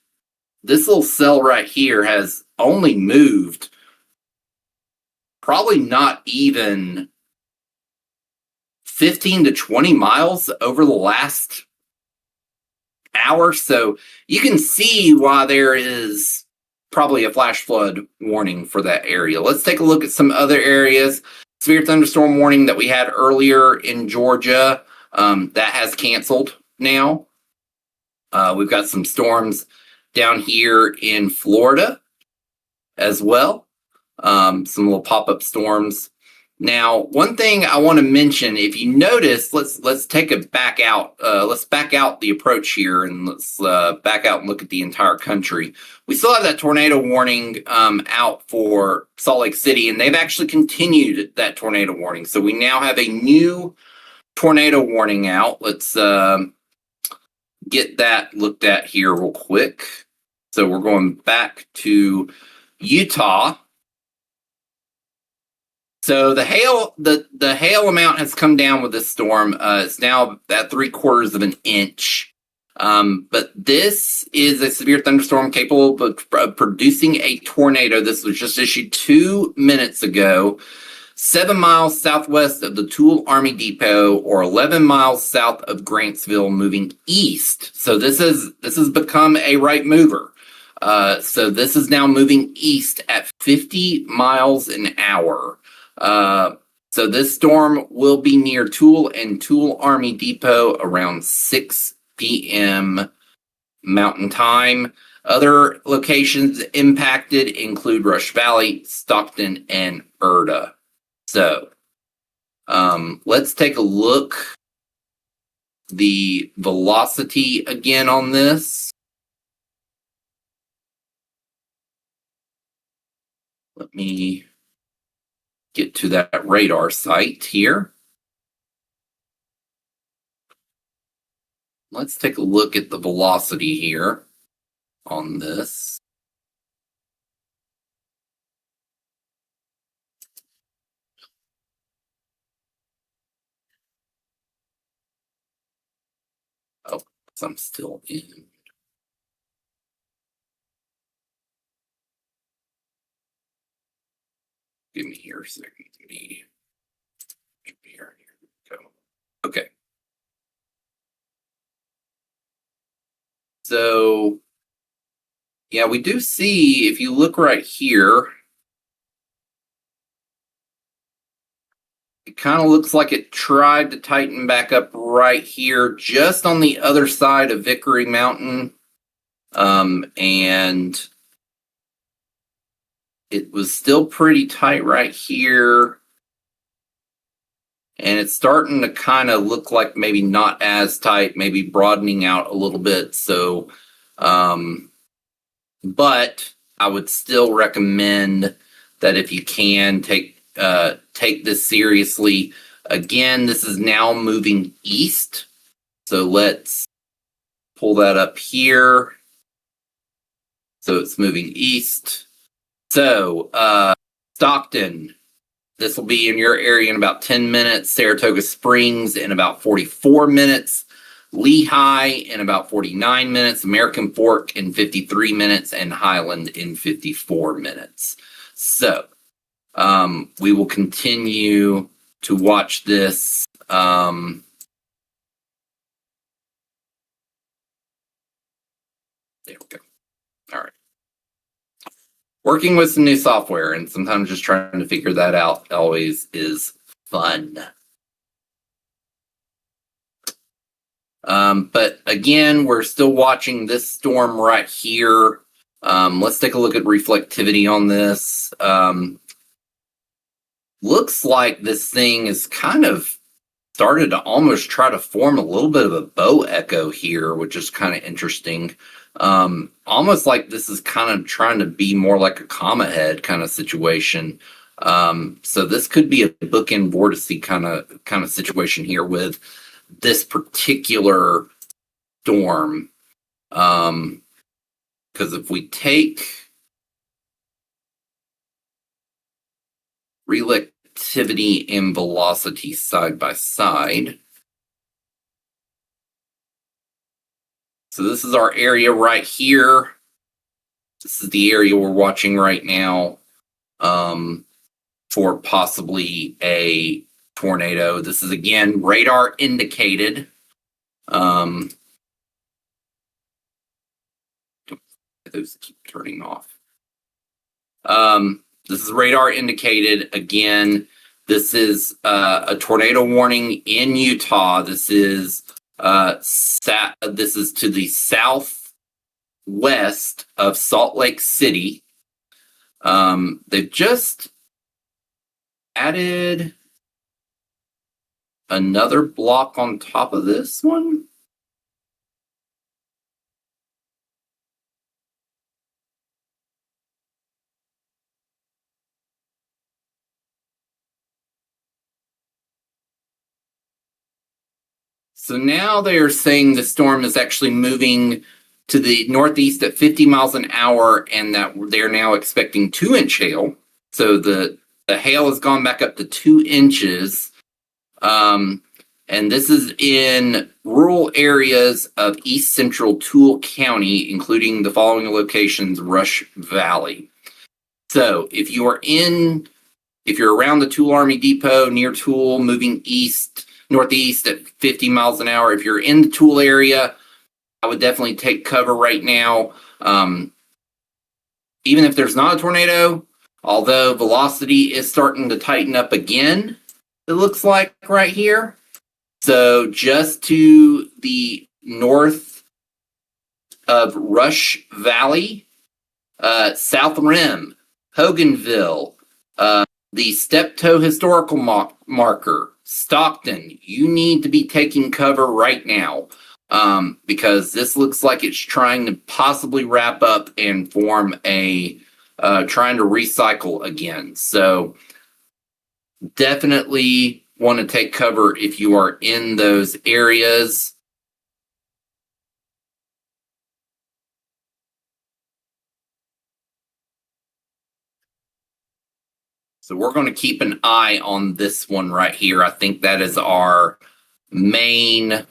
This little cell right here has only moved probably not even 15 to 20 miles over the last hour. So you can see why there is probably a flash flood warning for that area. Let's take a look at some other areas. Severe thunderstorm warning that we had earlier in Georgia, that has canceled now. We've got some storms down here in Florida as well. Some little pop-up storms. Now, one thing I want to mention, if you notice, let's take a back out. Let's back out the approach here, and let's back out and look at the entire country. We still have that tornado warning out for Salt Lake City, and they've actually continued that tornado warning. So we now have a new tornado warning out. Let's get that looked at here real quick. So we're going back to Utah. So the hail, the hail amount has come down with this storm. It's now at 3/4 of an inch. But this is a severe thunderstorm capable of producing a tornado. This was just issued 2 minutes ago, 7 miles southwest of the Tool Army Depot, or 11 miles south of Grantsville, moving east. So this has become a right mover. So this is now moving east at 50 miles an hour. So this storm will be near Tool and Tool Army Depot around 6 p.m. Mountain Time. Other locations impacted include Rush Valley, Stockton, and Erda. So let's take a look. The velocity again on this. Let me get to that radar site here. Let's take a look at the velocity here on this. Oh, I'm still in. Give me here a second. Here we go. Okay. So, yeah, we do see, if you look right here, it kind of looks like it tried to tighten back up right here, just on the other side of Vickery Mountain. And it was still pretty tight right here. And it's starting to kind of look like maybe not as tight, maybe broadening out a little bit. So, but I would still recommend that if you can take this seriously. Again, this is now moving east. So let's pull that up here. So it's moving east. So, Stockton, this will be in your area in about 10 minutes. Saratoga Springs in about 44 minutes. Lehigh in about 49 minutes. American Fork in 53 minutes. And Highland in 54 minutes. So, we will continue to watch this. There we go. All right. Working with some new software and sometimes just trying to figure that out always is fun. But again, we're still watching this storm right here. Let's take a look at reflectivity on this. Looks like this thing is kind of started to almost try to form a little bit of a bow echo here, which is kind of interesting. Almost like this is kind of trying to be more like a comma head kind of situation. So this could be a bookend vortice kind of situation here with this particular storm. Because if we take relativity and velocity side by side, so this is our area right here. This is the area we're watching right now for possibly a tornado. This is again radar indicated. Those keep turning off. This is radar indicated. Again, this is a tornado warning in Utah. This is this is to the southwest of Salt Lake City. They've just added another block on top of this one. So now they are saying the storm is actually moving to the northeast at 50 miles an hour, and that they're now expecting 2-inch hail. So the hail has gone back up to 2 inches. And this is in rural areas of east central Toole County, including the following locations: Rush Valley. So if you're around the Toole Army Depot near Toole, moving northeast at 50 miles an hour, if you're in the Toole area, I would definitely take cover right now. Even if there's not a tornado, although velocity is starting to tighten up again, it looks like right here. So just to the north of Rush Valley, South Rim, Hoganville, the Steptoe Historical Marker, Stockton, you need to be taking cover right now, because this looks like it's trying to possibly wrap up and form trying to recycle again. So definitely want to take cover if you are in those areas. So we're going to keep an eye on this one right here. I think that is our main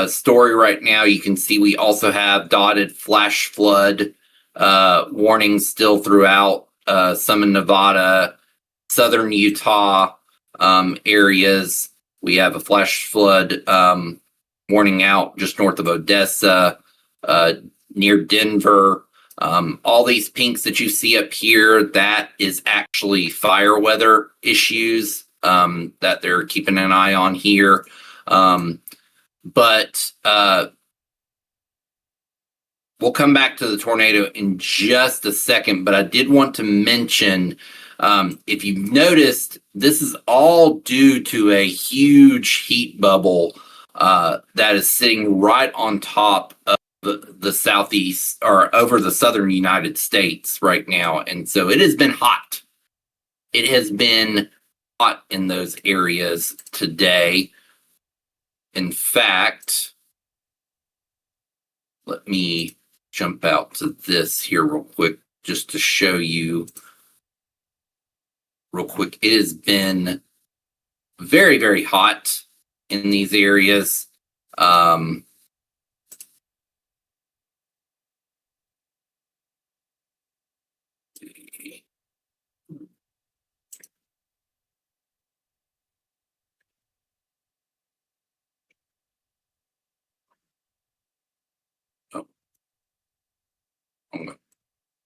story right now. You can see we also have dotted flash flood warnings still throughout some in Nevada, southern Utah areas. We have a flash flood warning out just north of Odessa, near Denver. All these pinks that you see up here, that is actually fire weather issues that they're keeping an eye on here. But we'll come back to the tornado in just a second, but I did want to mention, if you've noticed, this is all due to a huge heat bubble that is sitting right on top of the southeast, or over the southern United States right now. And so it has been hot. It has been hot in those areas today. In fact, let me jump out to this here real quick just to show you real quick. It has been very, very hot in these areas.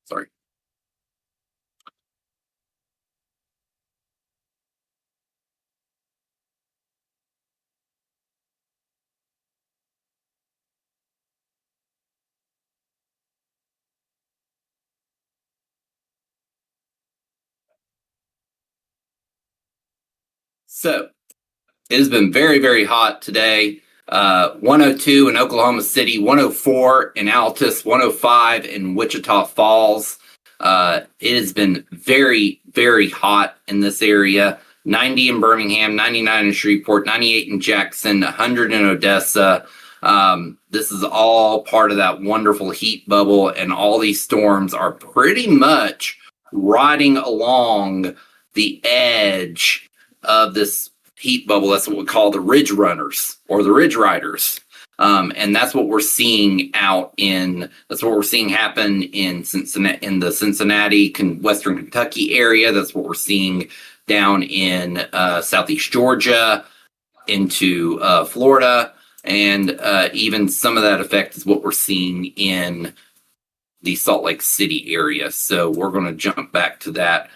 Sorry. So it has been very, very hot today. 102 in Oklahoma City, 104 in Altus, 105 in Wichita Falls. It has been very, very hot in this area. 90 in Birmingham, 99 in Shreveport, 98 in Jackson, 100 in Odessa. This is all part of that wonderful heat bubble, and all these storms are pretty much riding along the edge of this heat bubble. That's what we call the ridge runners or the ridge riders. And that's what we're seeing that's what we're seeing happen in Cincinnati, in the Cincinnati, Western Kentucky area. That's what we're seeing down in Southeast Georgia into Florida. And even some of that effect is what we're seeing in the Salt Lake City area. So we're going to jump back to that.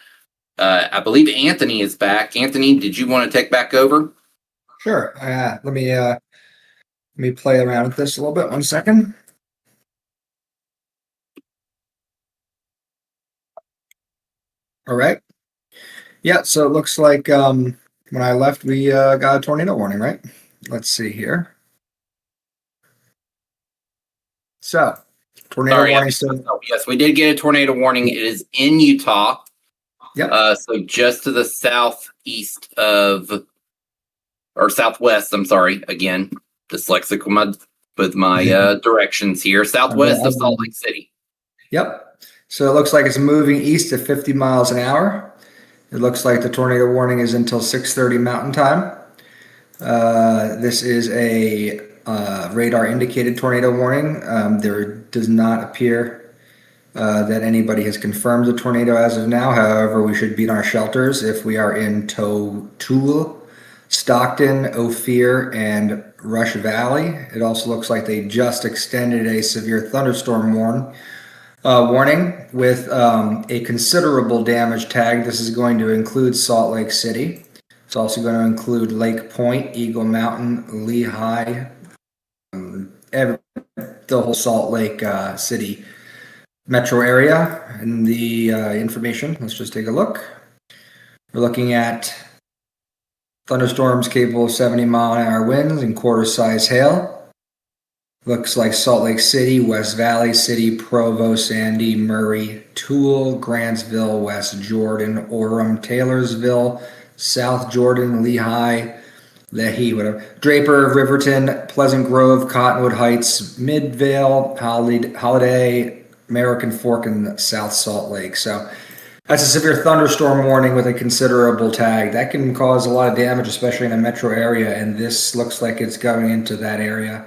I believe Anthony is back. Anthony, did you want to take back over? Sure. Let me play around with this a little bit. 1 second. All right. Yeah, so it looks like when I left, we got a tornado warning, right? Let's see here. So, tornado warning. Yes, we did get a tornado warning. It is in Utah. Yep. So just to the southeast of, or southwest, I'm sorry, again, dyslexic with my directions here, southwest of Salt Lake City. Yep. So it looks like it's moving east at 50 miles an hour. It looks like the tornado warning is until 6:30 Mountain Time. This is a radar indicated tornado warning. There does not appear that anybody has confirmed a tornado as of now. However, we should be in our shelters if we are in Toole, Stockton, Ophir, and Rush Valley. It also looks like they just extended a severe thunderstorm warning with a considerable damage tag. This is going to include Salt Lake City. It's also going to include Lake Point, Eagle Mountain, Lehigh, the whole Salt Lake City metro area. And the information, let's just take a look. We're looking at thunderstorms capable of 70-mile-an-hour winds and quarter-size hail. Looks like Salt Lake City, West Valley City, Provo, Sandy, Murray, Toole, Grantsville, West Jordan, Orem, Taylorsville, South Jordan, Lehigh, Lehi, whatever, Draper, Riverton, Pleasant Grove, Cottonwood Heights, Midvale, Holiday, American Fork, and South Salt Lake. So that's a severe thunderstorm warning with a considerable tag. That can cause a lot of damage, especially in a metro area, and this looks like it's going into that area.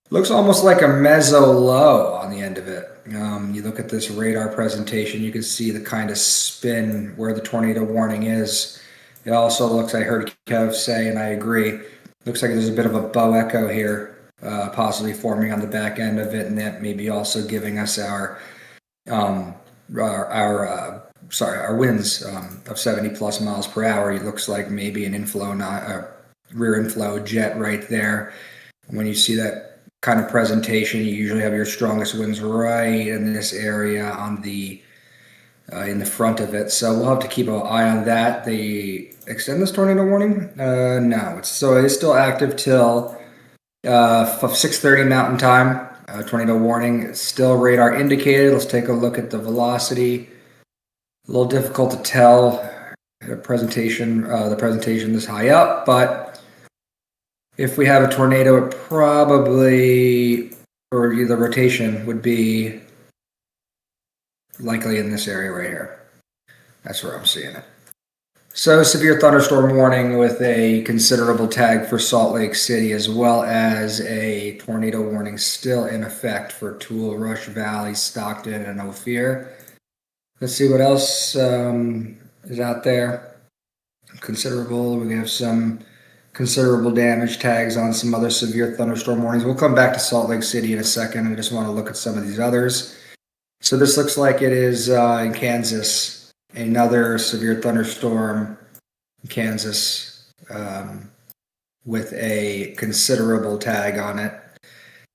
Looks almost like a meso low on the end of it. You look at this radar presentation, you can see the kind of spin where the tornado warning is. It also looks, I heard Kev say, and I agree, looks like there's a bit of a bow echo here, possibly forming on the back end of it, and that may be also giving us our winds of 70 plus miles per hour. It looks like maybe an rear inflow jet right there. When you see that kind of presentation, you usually have your strongest winds right in this area on the in the front of it. So we'll have to keep an eye on that. They extend this tornado warning? No, it's still active till 6:30 Mountain Time. Tornado warning. It's still radar indicated. Let's take a look at the velocity. A little difficult to tell the presentation this high up, but if we have a tornado, it probably, or the rotation would be likely in this area right here. That's where I'm seeing it. So severe thunderstorm warning with a considerable tag for Salt Lake City, as well as a tornado warning still in effect for Toole, Rush Valley, Stockton, and Ophir. Let's see what else is out there. Considerable. We have some considerable damage tags on some other severe thunderstorm warnings. We'll come back to Salt Lake City in a second. I just want to look at some of these others. So this looks like it is in Kansas, another severe thunderstorm in Kansas with a considerable tag on it.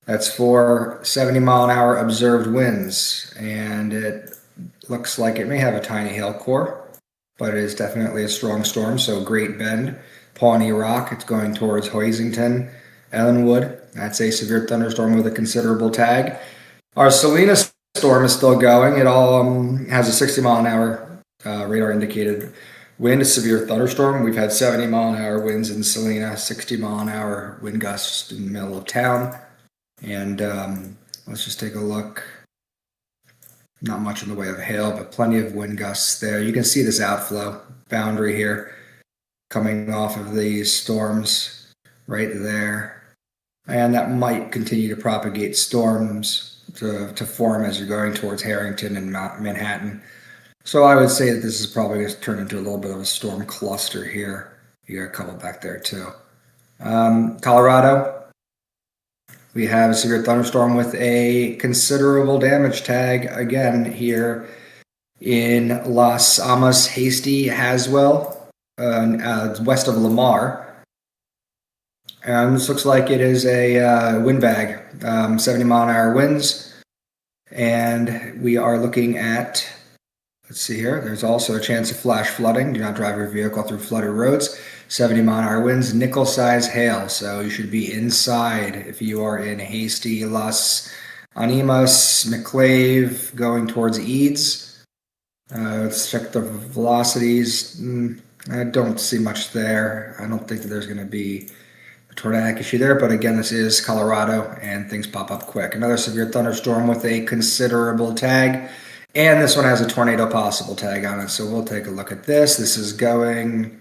That's for 70-mile-an-hour observed winds, and it looks like it may have a tiny hail core, but it is definitely a strong storm. So Great Bend, Pawnee Rock, it's going towards Hoisington, Ellenwood. That's a severe thunderstorm with a considerable tag. Our Selena storm is still going. It all has a 60-mile-an-hour radar indicated wind, a severe thunderstorm. We've had 70-mile-an-hour winds in Salina, 60-mile-an-hour wind gusts in the middle of town. And let's just take a look. Not much in the way of hail, but plenty of wind gusts there. You can see this outflow boundary here coming off of these storms right there. And that might continue to propagate storms to form as you're going towards Harrington and Manhattan. So I would say that this is probably going to turn into a little bit of a storm cluster here. You got a couple back there too. Colorado, we have a severe thunderstorm with a considerable damage tag again here in Las Almas, Hasty, Haswell, west of Lamar. And this looks like it is a wind bag, 70-mile-an-hour winds. And we are looking at, let's see here, there's also a chance of flash flooding. Do not drive your vehicle through flooded roads. 70-mile-an-hour winds, nickel-size hail. So you should be inside if you are in Hasty, Las Animas, McClave, going towards Eads. Let's check the velocities. I don't see much there. I don't think that there's going to be tornadic issue there, but again, this is Colorado and things pop up quick. Another severe thunderstorm with a considerable tag, and this one has a tornado possible tag on it, so we'll take a look at this. This is going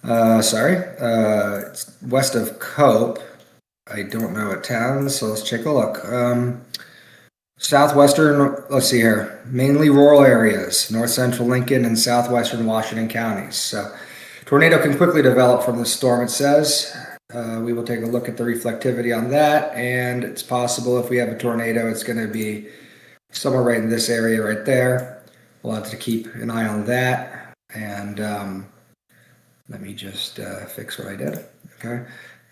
it's west of Cope. I don't know what town, so let's take a look. Southwestern, let's see here, mainly rural areas, north central Lincoln and southwestern Washington counties. So tornado can quickly develop from the storm, it says. We will take a look at the reflectivity on that, and it's possible if we have a tornado, it's going to be somewhere right in this area right there. We'll have to keep an eye on that. And let me just fix what I did. Okay,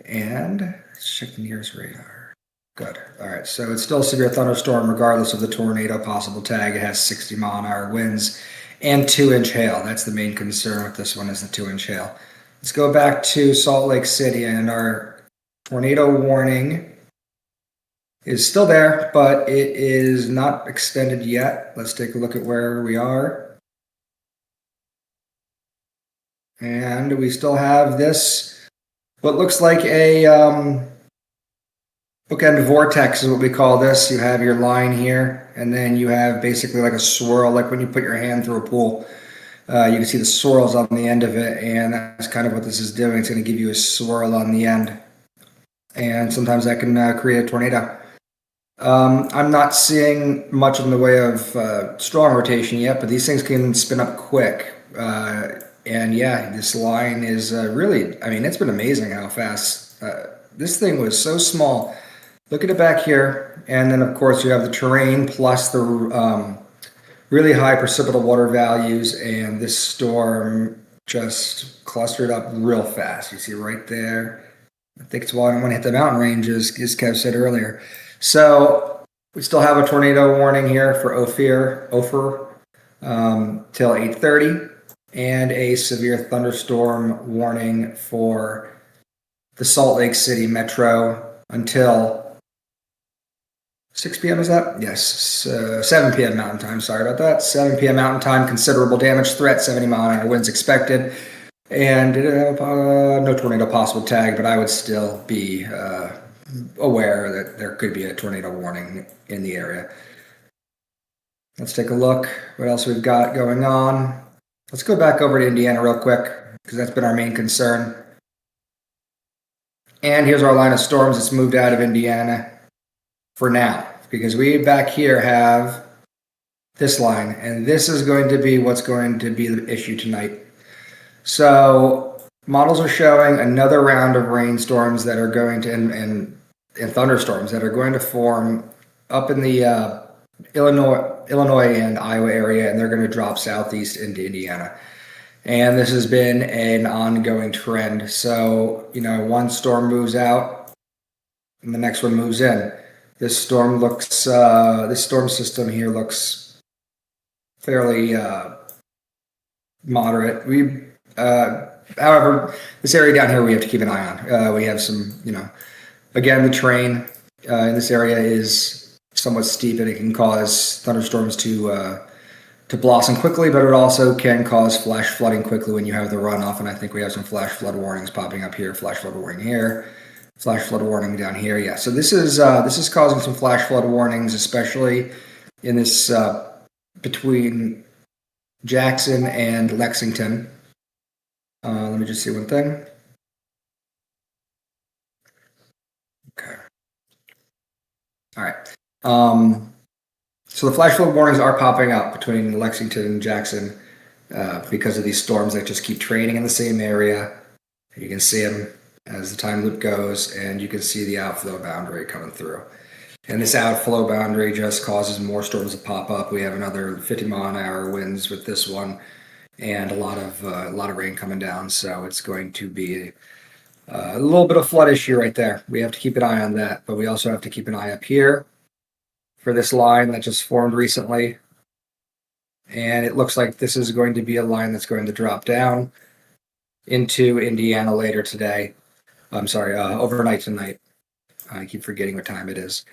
and let's check the nearest radar. Good. All right, so it's still a severe thunderstorm regardless of the tornado possible tag. It has 60-mile-an-hour winds and 2-inch hail. That's the main concern with this one, is the 2-inch hail. Let's go back to Salt Lake City, and our tornado warning is still there, but it is not extended yet. Let's take a look at where we are. And we still have this, what looks like a bookend vortex is what we call this. You have your line here, and then you have basically like a swirl, like when you put your hand through a pool. You can see the swirls on the end of it, and that's kind of what this is doing. It's going to give you a swirl on the end, and sometimes that can create a tornado. I'm not seeing much in the way of strong rotation yet, but these things can spin up quick. And yeah, this line is really, I mean, it's been amazing how fast. This thing was so small. Look at it back here, and then of course you have the terrain plus the really high precipitable water values, and this storm just clustered up real fast. You see right there. I think it's why I want to hit the mountain ranges, as Kev said earlier. So we still have a tornado warning here for Ophir till 8:30, and a severe thunderstorm warning for the Salt Lake City metro until 6 p.m. is that? Yes, 7 p.m. Mountain Time. Sorry about that. 7 p.m. Mountain Time. Considerable damage threat. 70-mile-an-hour winds expected, and no tornado possible tag. But I would still be aware that there could be a tornado warning in the area. Let's take a look. What else we've got going on? Let's go back over to Indiana real quick, because that's been our main concern. And here's our line of storms that's moved out of Indiana for now, because we back here have this line, and this is going to be what's going to be the issue tonight. So models are showing another round of rainstorms that are going to, and thunderstorms that are going to form up in the Illinois and Iowa area, and they're going to drop southeast into Indiana. And this has been an ongoing trend. So, you know, one storm moves out and the next one moves in. This storm system here looks fairly moderate. However, this area down here we have to keep an eye on. We have some, again, the terrain in this area is somewhat steep, and it can cause thunderstorms to to blossom quickly, but it also can cause flash flooding quickly when you have the runoff. And I think we have some flash flood warnings popping up here, flash flood warning here, flash flood warning down here. Yeah, so this is causing some flash flood warnings, especially in this between Jackson and Lexington. Let me just see one thing. Okay. All right. So the flash flood warnings are popping up between Lexington and Jackson because of these storms that just keep trading in the same area. You can see them as the time loop goes, and you can see the outflow boundary coming through. And this outflow boundary just causes more storms to pop up. We have another 50-mile-an-hour winds with this one, and a lot of rain coming down. So it's going to be a little bit of flood issue right there. We have to keep an eye on that, but we also have to keep an eye up here for this line that just formed recently. And it looks like this is going to be a line that's going to drop down into Indiana later today. I'm sorry, overnight tonight. I keep forgetting what time it is.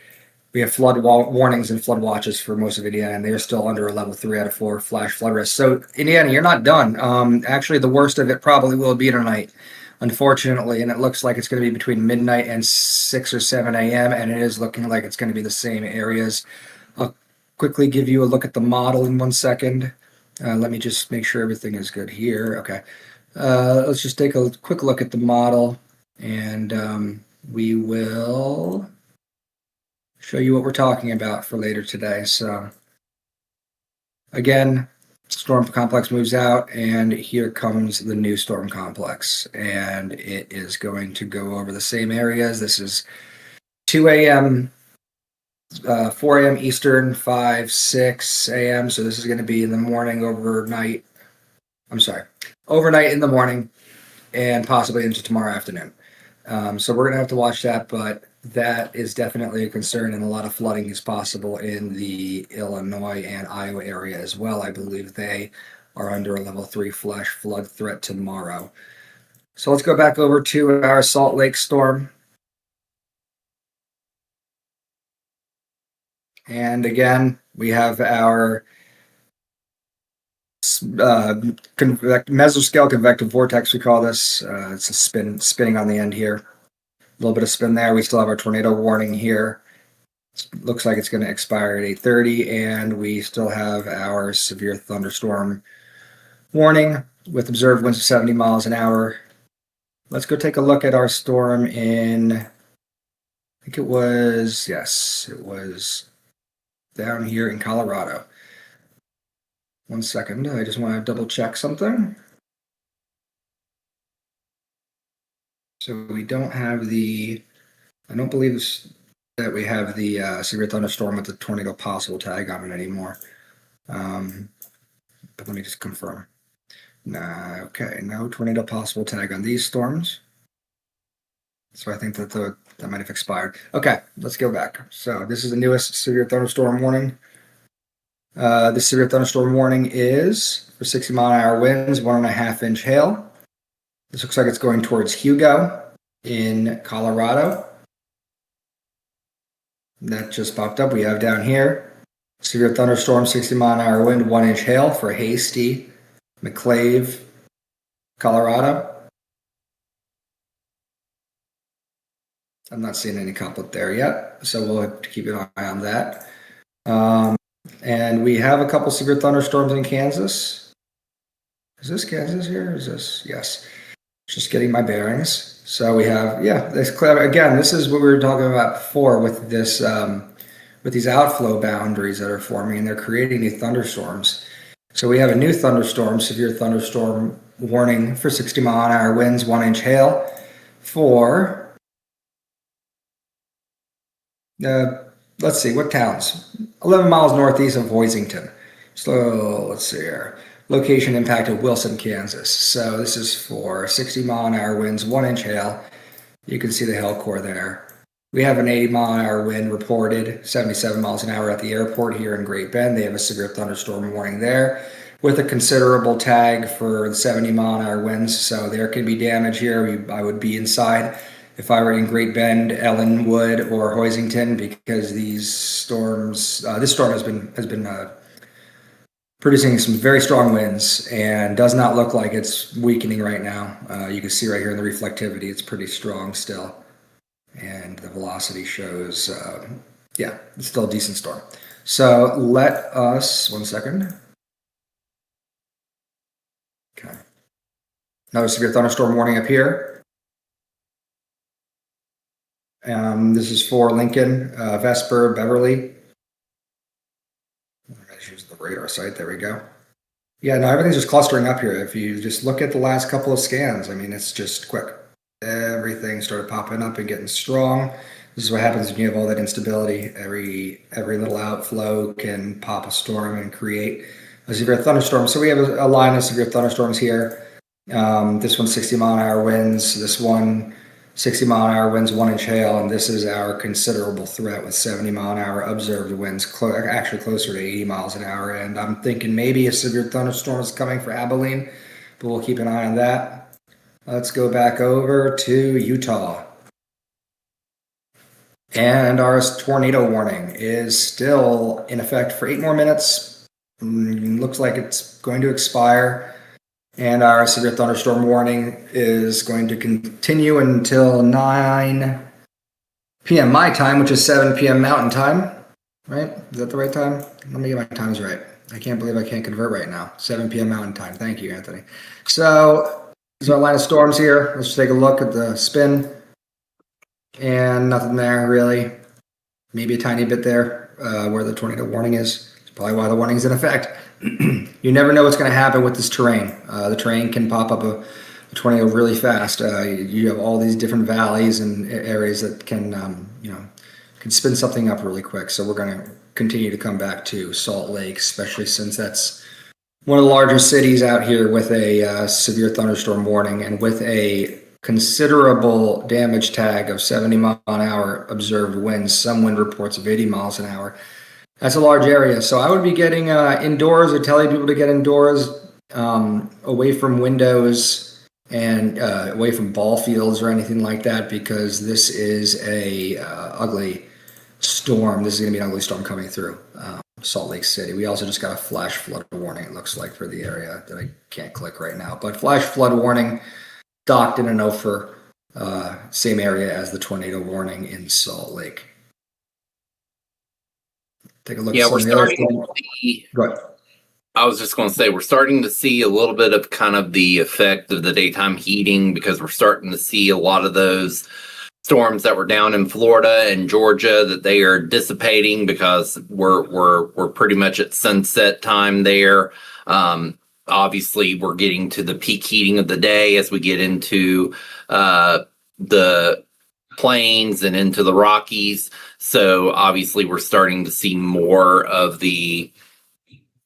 We have flood warnings and flood watches for most of Indiana, and they're still under a level 3 out of 4 flash flood risk. So Indiana, you're not done. Actually, the worst of it probably will be tonight, unfortunately, and it looks like it's going to be between midnight and 6 or 7 a.m., and it is looking like it's going to be the same areas. I'll quickly give you a look at the model in 1 second. Let me just make sure everything is good here. Okay. Let's just take a quick look at the model, and we will show you what we're talking about for later today. So again, storm complex moves out, and here comes the new storm complex, and it is going to go over the same areas. This is 2 a.m., 4 a.m. Eastern, 5, 6 a.m. So this is going to be in the morning, overnight. I'm sorry, overnight in the morning, and possibly into tomorrow afternoon. So we're going to have to watch that, but that is definitely a concern, and a lot of flooding is possible in the Illinois and Iowa area as well. I believe they are under a level 3 flash flood threat tomorrow. So let's go back over to our Salt Lake storm. And again, we have our mesoscale convective vortex, we call this. It's a spinning on the end here. A little bit of spin there. We still have our tornado warning here. Looks like it's going to expire at 8:30, and we still have our severe thunderstorm warning with observed winds of 70 miles an hour. Let's go take a look at our storm in, I think it was down here in Colorado. 1 second, I just want to double check something. So we don't have I don't believe that we have the severe thunderstorm with the tornado possible tag on it anymore. But let me just confirm. Nah, okay, no tornado possible tag on these storms. So I think that that might have expired. Okay, let's go back. So this is the newest severe thunderstorm warning. The severe thunderstorm warning is for 60-mile-an-hour winds, 1.5-inch hail. This looks like it's going towards Hugo in Colorado. That just popped up. We have down here severe thunderstorm, 60-mile-an-hour wind, 1-inch hail for Hasty, McClave, Colorado. I'm not seeing any couplet there yet, so we'll have to keep an eye on that. And we have a couple severe thunderstorms in Kansas. Is this Kansas here? Is this? Yes. Just getting my bearings. So we have, this again, this is what we were talking about before with this, with these outflow boundaries that are forming, and they're creating these thunderstorms. So we have a new thunderstorm, severe thunderstorm warning for 60-mile-an-hour winds, 1-inch hail for, let's see, what towns? 11 miles northeast of Hoisington. So let's see here. Location impacted Wilson, Kansas. So this is for 60-mile-an-hour winds, 1-inch hail. You can see the hail core there. We have an 80-mile-an-hour wind reported, 77 miles an hour at the airport here in Great Bend. They have a severe thunderstorm warning there with a considerable tag for the 70-mile-an-hour winds. So there could be damage here. I would be inside if I were in Great Bend, Ellenwood, or Hoisington, because these storms, this storm has been producing some very strong winds and does not look like it's weakening right now. You can see right here in the reflectivity, it's pretty strong still. And the velocity shows, it's still a decent storm. So let us, 1 second. Okay. Another severe thunderstorm warning up here. This is for Lincoln, Vesper, Beverly. Let's use the radar site. There we go. Yeah, no, everything's just clustering up here. If you just look at the last couple of scans, I mean, it's just quick. Everything started popping up and getting strong. This is what happens when you have all that instability. Every little outflow can pop a storm and create a severe thunderstorm. So we have a line of severe thunderstorms here. This one's 60-mile-an-hour winds. This one, 60-mile-an-hour winds, 1-inch hail. And this is our considerable threat with 70-mile-an-hour observed winds, actually closer to 80 miles an hour. And I'm thinking maybe a severe thunderstorm is coming for Abilene, but we'll keep an eye on that. Let's go back over to Utah. And our tornado warning is still in effect for 8 more minutes. Looks like it's going to expire. And our severe thunderstorm warning is going to continue until 9 p.m. my time, which is 7 p.m. Mountain time. Right? Is that the right time? Let me get my times right. I can't believe I can't convert right now. 7 p.m. Mountain time. Thank you, Anthony. So there's our line of storms here. Let's take a look at the spin. And nothing there, really. Maybe a tiny bit there where the tornado warning is. It's probably why the warning is in effect. You never know what's going to happen with this terrain. The terrain can pop up a tornado really fast. You have all these different valleys and areas that can spin something up really quick. So we're going to continue to come back to Salt Lake, especially since that's one of the larger cities out here with a severe thunderstorm warning and with a considerable damage tag of 70 mile an hour observed winds, some wind reports of 80 miles an hour. That's a large area. So I would be getting indoors or telling people to get indoors, away from windows and away from ball fields or anything like that, because this is a ugly storm. This is going to be an ugly storm coming through Salt Lake City. We also just got a flash flood warning, it looks like, for the area that I can't click right now. But flash flood warning docked in an Ophir, same area as the tornado warning in Salt Lake. Take a look. Yeah, we're starting to see. Go ahead. I was just going to say, we're starting to see a little bit of kind of the effect of the daytime heating, because we're starting to see a lot of those storms that were down in Florida and Georgia, that they are dissipating because we're pretty much at sunset time there. Obviously, we're getting to the peak heating of the day as we get into the plains and into the Rockies. So obviously, we're starting to see more of those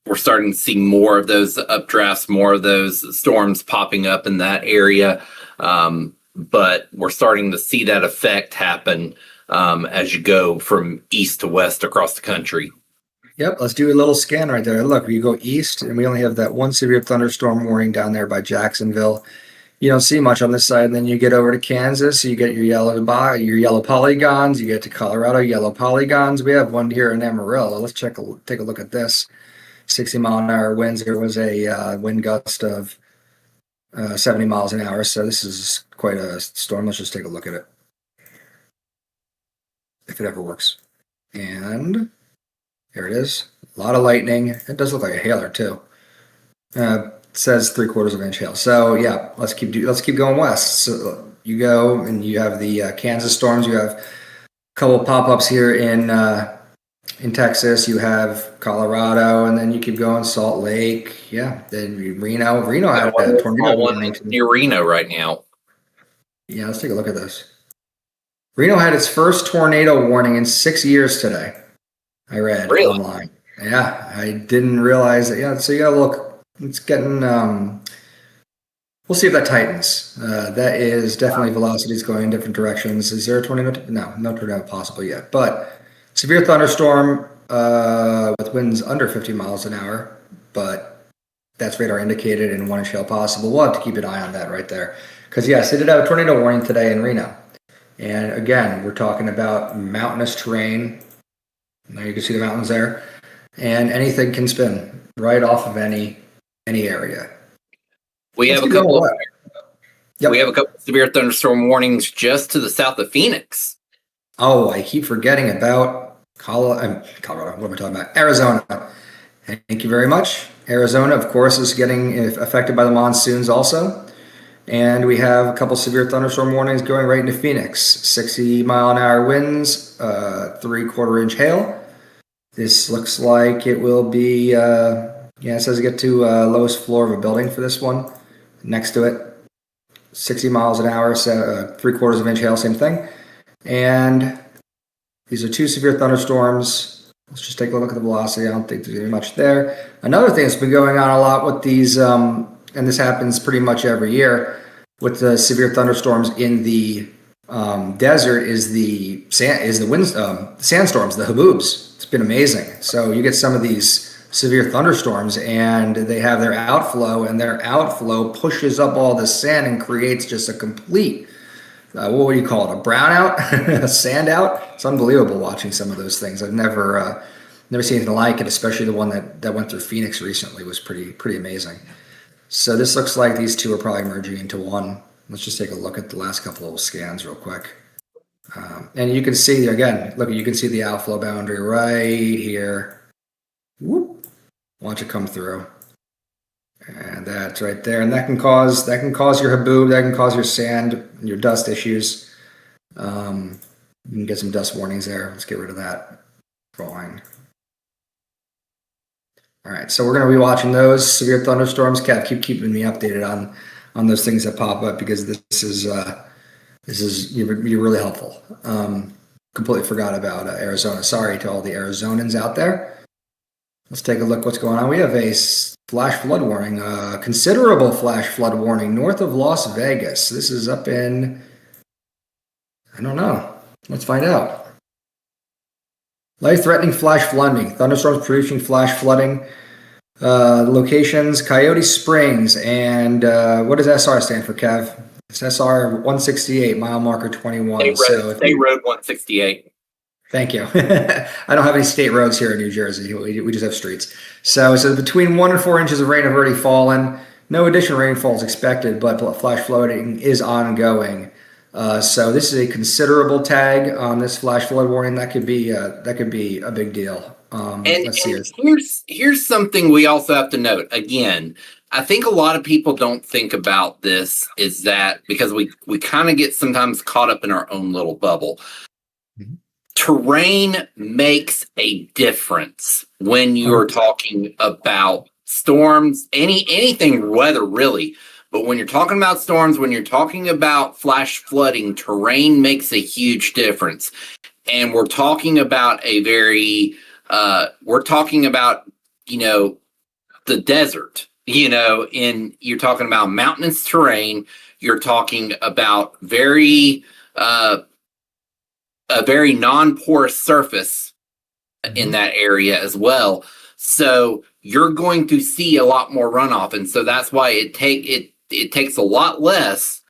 updrafts, more of those storms popping up in that area. But we're starting to see that effect happen as you go from east to west across the country. Yep, let's do a little scan right there. Look, we go east, and we only have that one severe thunderstorm warning down there by Jacksonville. You don't see much on this side, and then you get over to Kansas, you get your yellow polygons. You get to Colorado, yellow polygons. We have one here in Amarillo. Let's take a look at this. 60 mile an hour winds. There was a wind gust of 70 miles an hour. So this is quite a storm. Let's just take a look at it, if it ever works. And here it is. A lot of lightning. It does look like a hailer too. It says 3/4 of an inch hail. So yeah, let's keep going west. So you go and you have the Kansas storms. You have a couple of pop-ups here in Texas. You have Colorado, and then you keep going Salt Lake. Yeah, then Reno. Reno had a tornado warning near Reno right now. Yeah, let's take a look at this. Reno had its first tornado warning in 6 years today. I read online. Yeah, I didn't realize that. Yeah, so you gotta look. It's getting. We'll see if that tightens. That is definitely velocities going in different directions. Is there a tornado? No tornado possible yet. But severe thunderstorm with winds under 50 miles an hour. But that's radar indicated and 1-inch hail possible. We'll have to keep an eye on that right there. Because yes, they did have a tornado warning today in Reno. And again, we're talking about mountainous terrain. Now you can see the mountains there. and anything can spin right off of any area. We Let's have a keep couple of going. Yep. we have a couple of severe thunderstorm warnings just to the south of Phoenix. Oh, I keep forgetting about Colorado. What am I talking about? Arizona. Thank you very much. Arizona, of course, is getting affected by the monsoons also. And we have a couple severe thunderstorm warnings going right into Phoenix. 60-mile-an-hour winds, 3/4-inch hail. This looks like it will be, it says get to lowest floor of a building for this one. Next to it, 60 miles an hour, 3/4-inch hail, same thing. And these are two severe thunderstorms. Let's just take a look at the velocity. I don't think there's much there. Another thing that's been going on a lot with these, and this happens pretty much every year with the severe thunderstorms in the desert, is the sandstorms, the haboobs. It's been amazing. So you get some of these severe thunderstorms, and they have their outflow, and their outflow pushes up all the sand and creates just a complete, what would you call it, a brownout, a sand out. It's unbelievable watching some of those things. I've never seen anything like it, especially the one that went through Phoenix recently was pretty amazing. So this looks like these two are probably merging into one. Let's just take a look at the last couple of scans real quick. And you can see again, look, you can see the outflow boundary right here. Whoop. Watch it come through. And that's right there. And that can cause your haboob, that can cause your sand, your dust issues. You can get some dust warnings there. Let's get rid of that drawing. All right, so we're going to be watching those severe thunderstorms. Kev, keep keeping me updated on those things that pop up, because this is you're really helpful. Completely forgot about Arizona. Sorry to all the Arizonans out there. Let's take a look what's going on. We have a flash flood warning, considerable flash flood warning north of Las Vegas. This is up in, I don't know. Let's find out. Life-threatening flash flooding. Thunderstorms producing flash flooding. Locations, Coyote Springs, and what does SR stand for, Kev? It's SR 168, mile marker 21. State Road 168. Thank you. I don't have any state roads here in New Jersey. We just have streets. So it says between 1 and 4 inches of rain have already fallen. No additional rainfall is expected, but flash flooding is ongoing. So this is a considerable tag on this flash flood warning. That could be a big deal. Let's see. Here's something we also have to note. Again, I think a lot of people don't think about this, is that because we kind of get sometimes caught up in our own little bubble. Mm-hmm. Terrain makes a difference when you're talking about storms, anything weather really. But when you're talking about storms, when you're talking about flash flooding, terrain makes a huge difference. And we're talking about the desert, and you're talking about mountainous terrain. You're talking about a very non-porous surface in that area as well. So you're going to see a lot more runoff. And so that's why it takes a lot less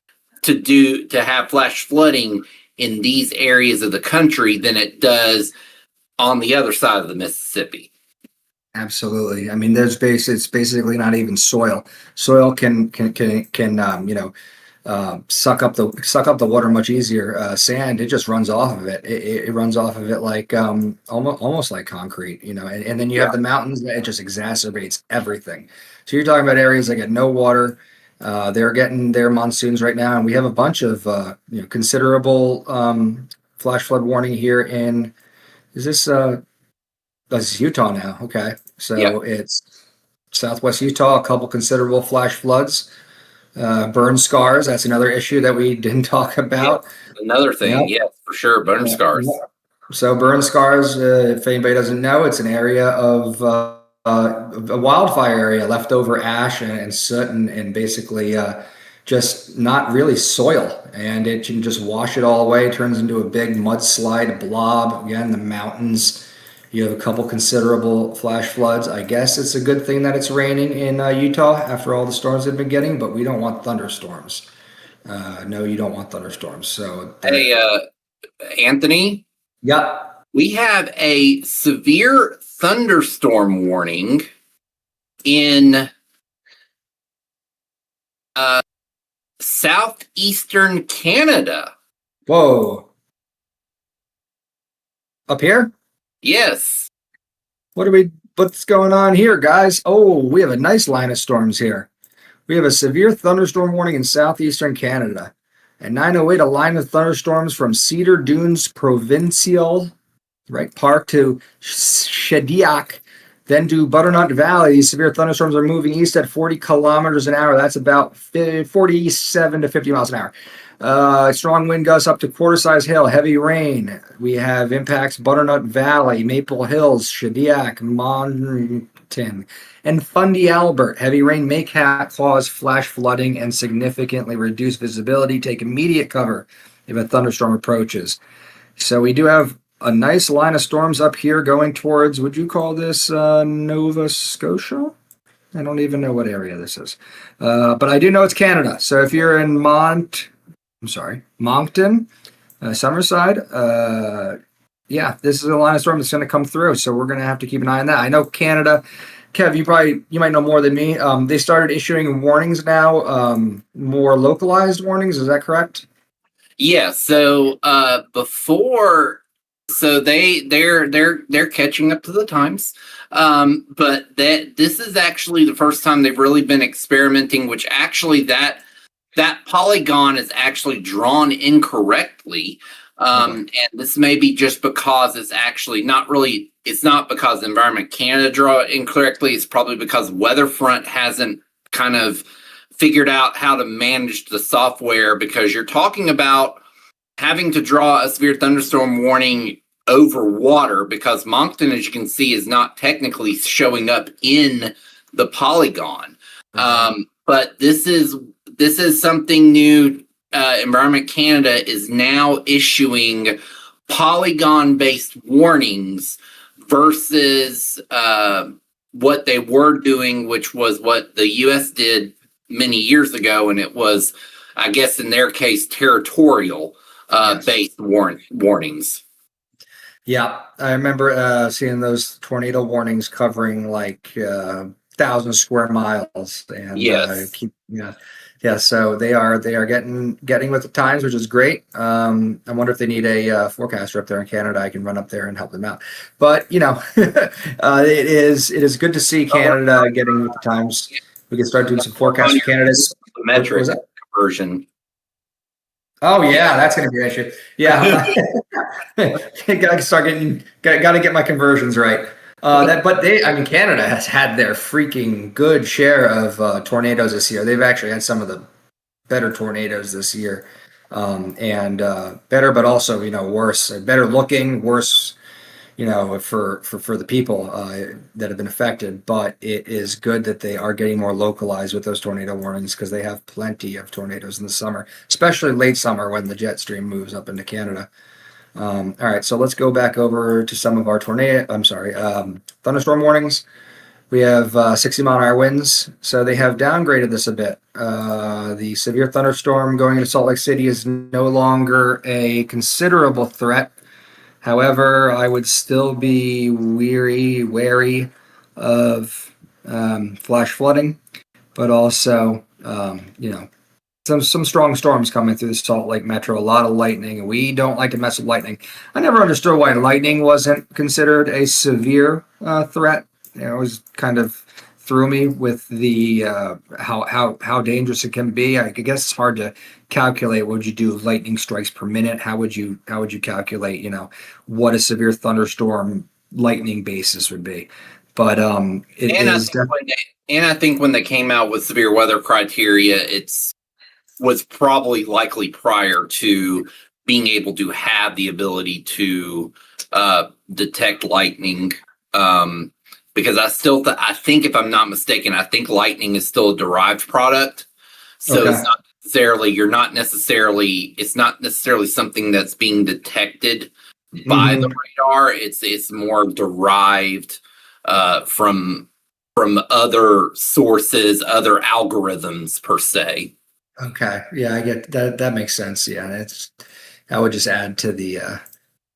to have flash flooding in these areas of the country than it does on the other side of the Mississippi. Absolutely. I mean, it's basically not even soil. Soil can suck up the water much easier. Sand, it just runs off of it. It runs off of it like almost like concrete, and then you have the mountains that it just exacerbates everything. So you're talking about areas that get no water. They're getting their monsoons right now, and we have a bunch of considerable flash flood warning here in. Is this this is Utah now? Okay, so it's southwest Utah. A couple considerable flash floods. Burn scars, that's another issue that we didn't talk about. Another thing, yes, for sure, burn scars. So burn scars, if anybody doesn't know, it's an area of a wildfire area, leftover ash and soot and basically just not really soil. And it can just wash it all away. It turns into a big mudslide blob. Again, the mountains. You have a couple considerable flash floods. I guess it's a good thing that it's raining in Utah after all the storms they've been getting, but we don't want thunderstorms. No, you don't want thunderstorms. So, hey, Anthony. Yep. We have a severe thunderstorm warning in southeastern Canada. Whoa. Up here? Yes. What's going on here, guys? Oh, we have a nice line of storms here. We have a severe thunderstorm warning in southeastern Canada. At 9:08, a line of thunderstorms from Cedar Dunes Provincial Park to Shediac, then to Butternut Valley. These severe thunderstorms are moving east at 40 kilometers an hour. That's about 47 to 50 miles an hour. Strong wind gusts up to quarter-size hail, heavy rain. We have impacts Butternut Valley, Maple Hills, Shediac, Moncton, and Fundy Albert. Heavy rain may cause flash flooding and significantly reduce visibility. Take immediate cover if a thunderstorm approaches. So we do have a nice line of storms up here going towards, would you call this Nova Scotia? I don't even know what area this is. But I do know it's Canada. So if you're in Moncton, Summerside, this is a line of storm that's going to come through. So we're going to have to keep an eye on that. I know Canada, Kev, you might know more than me. They started issuing warnings now, more localized warnings. Is that correct? Yeah. So they're catching up to the times. But this is actually the first time they've really been experimenting, which actually that polygon is actually drawn incorrectly. And this may be just because it's actually it's not because Environment Canada draw it incorrectly. It's probably because Weatherfront hasn't kind of figured out how to manage the software, because you're talking about having to draw a severe thunderstorm warning over water, because Moncton, as you can see, is not technically showing up in the polygon. But this is something new. Environment Canada is now issuing polygon-based warnings versus what they were doing, which was what the U.S. did many years ago, and it was, I guess in their case, territorial based warnings. Yeah, I remember seeing those tornado warnings covering like 1,000 square miles, and Yes. So they are getting with the times, which is great. I wonder if they need a forecaster up there in Canada. I can run up there and help them out. But it is good to see Canada getting with the times. We can start doing some forecast for Canada. Metric conversion. Oh yeah, that's going to be an issue. Yeah, got to get my conversions right. Canada has had their freaking good share of tornadoes this year. They've actually had some of the better tornadoes this year, and better, but also worse, better looking, worse, for the people that have been affected. But it is good that they are getting more localized with those tornado warnings, because they have plenty of tornadoes in the summer, especially late summer when the jet stream moves up into Canada. All right, so let's go back over to some of our thunderstorm warnings. We have 60-mile-an-hour winds, so they have downgraded this a bit. The severe thunderstorm going into Salt Lake City is no longer a considerable threat. However, I would still be wary of flash flooding, but also, some strong storms coming through the Salt Lake Metro, a lot of lightning, and we don't like to mess with lightning. I never understood why lightning wasn't considered a severe threat. It always kind of threw me with the how dangerous it can be. I guess it's hard to calculate. What would you do? Lightning strikes per minute. How would you calculate? What a severe thunderstorm lightning basis would be. But I think when they came out with severe weather criteria, was probably likely prior to being able to have the ability to detect lightning. Because I think, if I'm not mistaken, I think lightning is still a derived product. So It's not necessarily, it's not necessarily something that's being detected by the radar. It's more derived from other sources, other algorithms per se. Okay. Yeah, I get that. That makes sense. Yeah. I would just add to the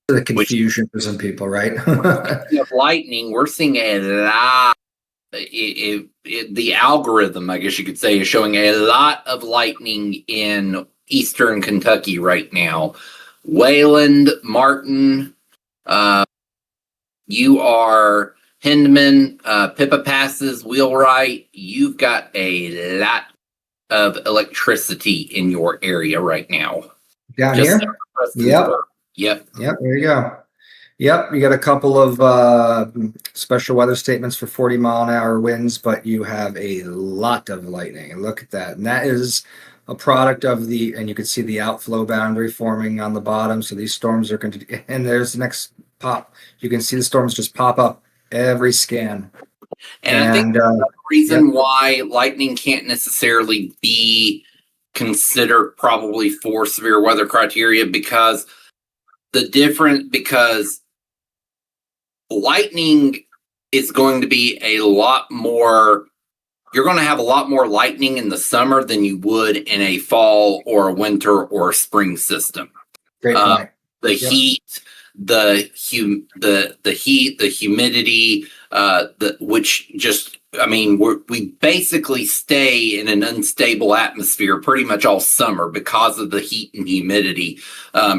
The confusion for some people, right? Of lightning, we're seeing a lot. The algorithm, I guess you could say, is showing a lot of lightning in eastern Kentucky right now. Wayland, Martin, you are Hindman, Pippa Passes, Wheelwright. You've got a lot of electricity in your area right now. Down here? Yep. Yep. There you go. Yep, you got a couple of special weather statements for 40-mile-an-hour winds, but you have a lot of lightning. And look at that. And that is a product of and you can see the outflow boundary forming on the bottom. So these storms are going to, and there's the next pop. You can see the storms just pop up every scan. And I think the reason why lightning can't necessarily be considered probably for severe weather criteria because lightning is going to be a lot more. You're going to have a lot more lightning in the summer than you would in a fall or a winter or a spring system. Great point. The heat, the humidity, we basically stay in an unstable atmosphere pretty much all summer because of the heat and humidity,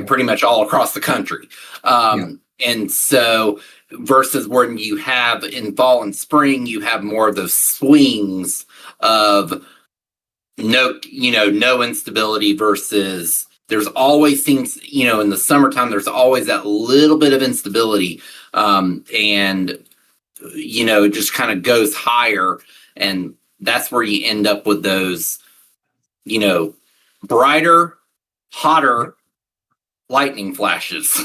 pretty much all across the country. And so versus when you have in fall and spring, you have more of those swings of no instability versus there's always seems, in the summertime, there's always that little bit of instability. And it just kind of goes higher. And that's where you end up with those, brighter, hotter lightning flashes.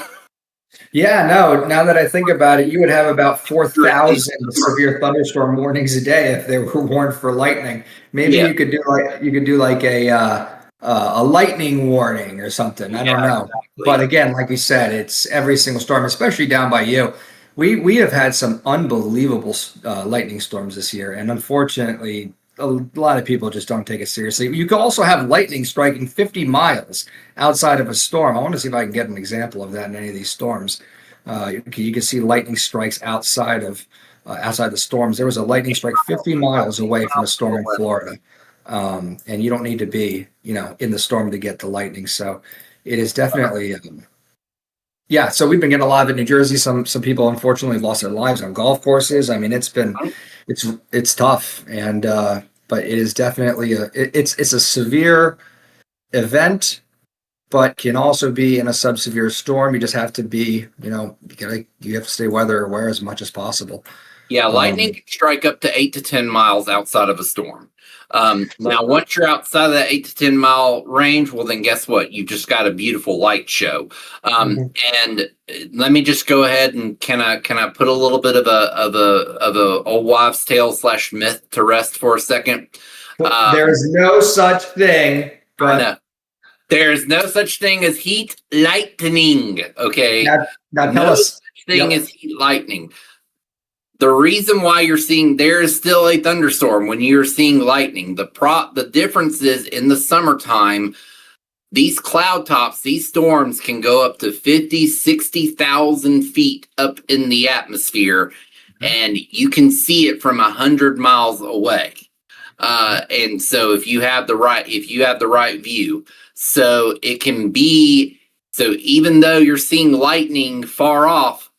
Yeah, no, now that I think about it, you would have about 4,000 severe thunderstorm warnings a day if they were warned for lightning. Maybe you could do like a lightning warning or something. I don't know. Exactly. But again, like we said, it's every single storm, especially down by you. We have had some unbelievable lightning storms this year, and unfortunately, a lot of people just don't take it seriously. You can also have lightning striking 50 miles outside of a storm. I want to see if I can get an example of that in any of these storms. You can see lightning strikes outside the storms. There was a lightning strike 50 miles away from a storm in Florida, and you don't need to be, in the storm to get the lightning. So it is definitely. So we've been getting a lot of it in New Jersey. Some people unfortunately have lost their lives on golf courses. I mean, it's tough, and but it is definitely it's a severe event, but can also be in a sub-severe storm. You just have to be, you have to stay weather aware as much as possible. Yeah, lightning can strike up to 8 to 10 miles outside of a storm. Now, once you're outside of that 8 to 10 mile range, well, then guess what? You've just got a beautiful light show. And let me just go ahead and can I put a little bit of a old wives' tale / myth to rest for a second? There is no such thing. There is no such thing as heat lightning. Okay. Now tell us. Such thing as heat lightning. The reason why you're seeing there is still a thunderstorm when you're seeing lightning. The difference is in the summertime, these cloud tops, these storms can go up to 50, 60,000 feet up in the atmosphere, and you can see it from 100 miles away. And so if you have the right view, so it can be, so even though you're seeing lightning far off,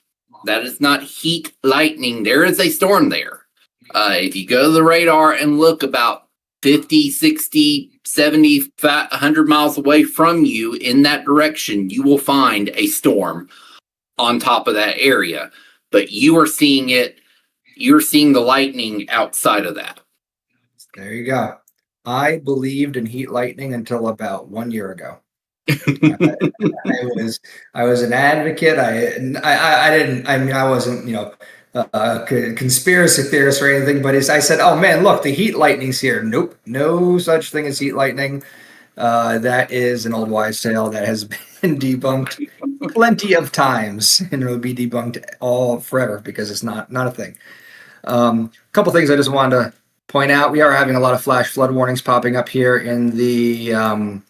that is not heat lightning. There is a storm there. If you go to the radar and look about 50, 60, 70, 100 miles away from you in that direction, you will find a storm on top of that area. But you are seeing it, you're seeing the lightning outside of that. There you go. I believed in heat lightning until about 1 year ago. I was an advocate. I wasn't, a conspiracy theorist or anything, but I said, oh man, look, the heat lightning's here. Nope. No such thing as heat lightning. That is an old wives' tale that has been debunked plenty of times, and it will be debunked all forever because it's not a thing. A couple things I just wanted to point out. We are having a lot of flash flood warnings popping up here in the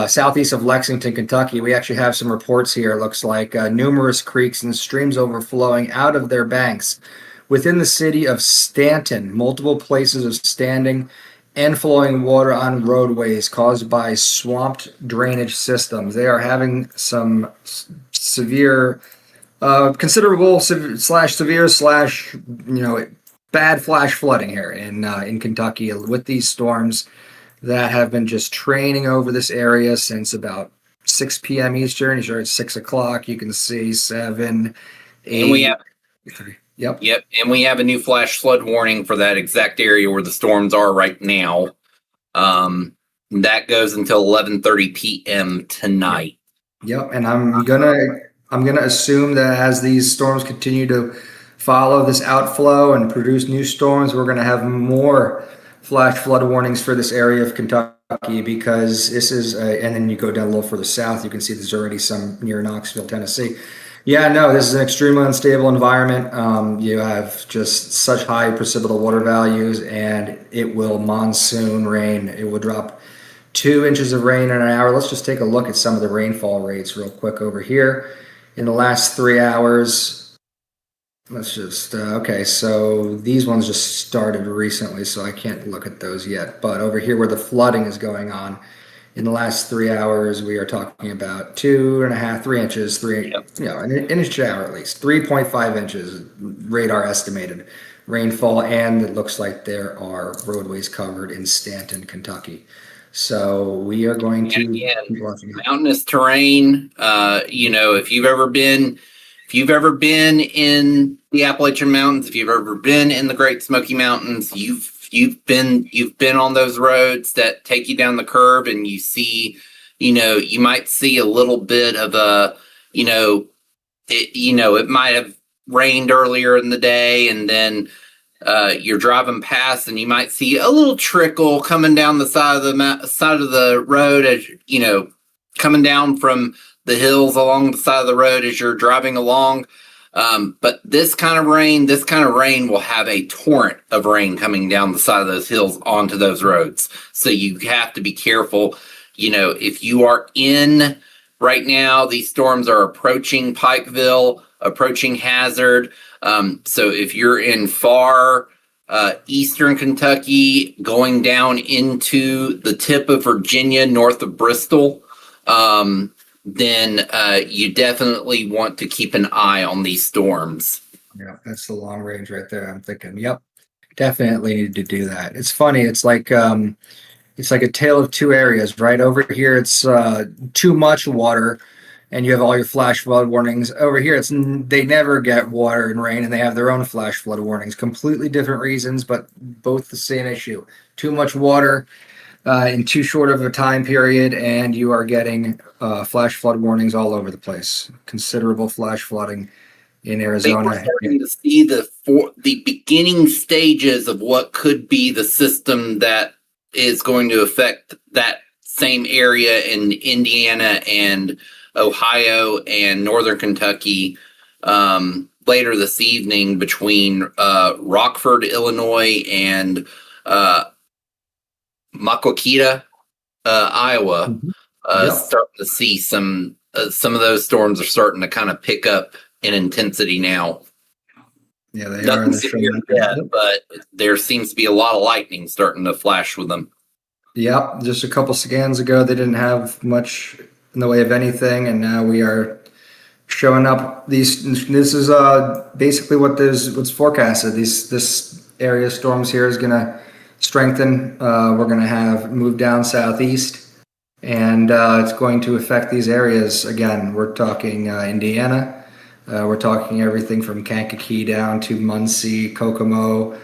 southeast of Lexington, Kentucky. We actually have some reports here. It looks like numerous creeks and streams overflowing out of their banks within the city of Stanton. Multiple places of standing and flowing water on roadways caused by swamped drainage systems. They are having some severe, considerable severe bad flash flooding here in Kentucky with these storms that have been just training over this area since about 6 p.m. Eastern. Sure, it's 6 o'clock. You can see 7, 8. And we have 3. Yep. And we have a new flash flood warning for that exact area where the storms are right now. That goes until 11:30 p.m. tonight. Yep. And I'm gonna assume that as these storms continue to follow this outflow and produce new storms, we're gonna have more flash flood warnings for this area of Kentucky, because this is and then you go down a little further south, you can see there's already some near Knoxville, Tennessee. Yeah, no, this is an extremely unstable environment. You have just such high precipitable water values, and it will monsoon rain. It will drop 2 inches of rain in an hour. Let's just take a look at some of the rainfall rates real quick over here. In the last 3 hours, let's just, okay, so these ones just started recently, so I can't look at those yet. But over here where the flooding is going on, in the last 3 hours, we are talking about 2.5, 3 inches, an inch an hour at least, 3.5 inches radar estimated rainfall, and it looks like there are roadways covered in Stanton, Kentucky. So we are going to keep watching it. Mountainous terrain. If you've ever been in the Appalachian Mountains, if you've ever been in the Great Smoky Mountains, you've been on those roads that take you down the curve, and you see, you might see a little bit of it might have rained earlier in the day, and then you're driving past, and you might see a little trickle coming down the side of the road, as coming down from the hills along the side of the road as you're driving along. But this kind of rain will have a torrent of rain coming down the side of those hills onto those roads. So you have to be careful. If you are in right now, these storms are approaching Pikeville, approaching Hazard. So if you're in far eastern Kentucky, going down into the tip of Virginia, north of Bristol, then you definitely want to keep an eye on these storms. Yeah, that's the long range right there. I'm thinking, yep, definitely need to do that. It's funny. It's like a tale of two areas, right? Over here, it's too much water, and you have all your flash flood warnings. Over here, they never get water and rain, and they have their own flash flood warnings. Completely different reasons, but both the same issue. Too much water in too short of a time period, and you are getting flash flood warnings all over the place. Considerable flash flooding in Arizona. We're starting to see the beginning stages of what could be the system that is going to affect that same area in Indiana and Ohio and northern Kentucky later this evening, between Rockford, Illinois, and Maquoketa, Iowa. Yep. Starting to see some of those storms are starting to kind of pick up in intensity now. Yeah, they Nothing are. severe yet, but there seems to be a lot of lightning starting to flash with them. Yep, just a couple scans ago, they didn't have much in the way of anything, and now we are showing up. This is basically what's forecasted. This area of storms here is going to strengthen. We're going to have moved down southeast, and it's going to affect these areas. Again, we're talking Indiana. We're talking everything from Kankakee down to Muncie, Kokomo,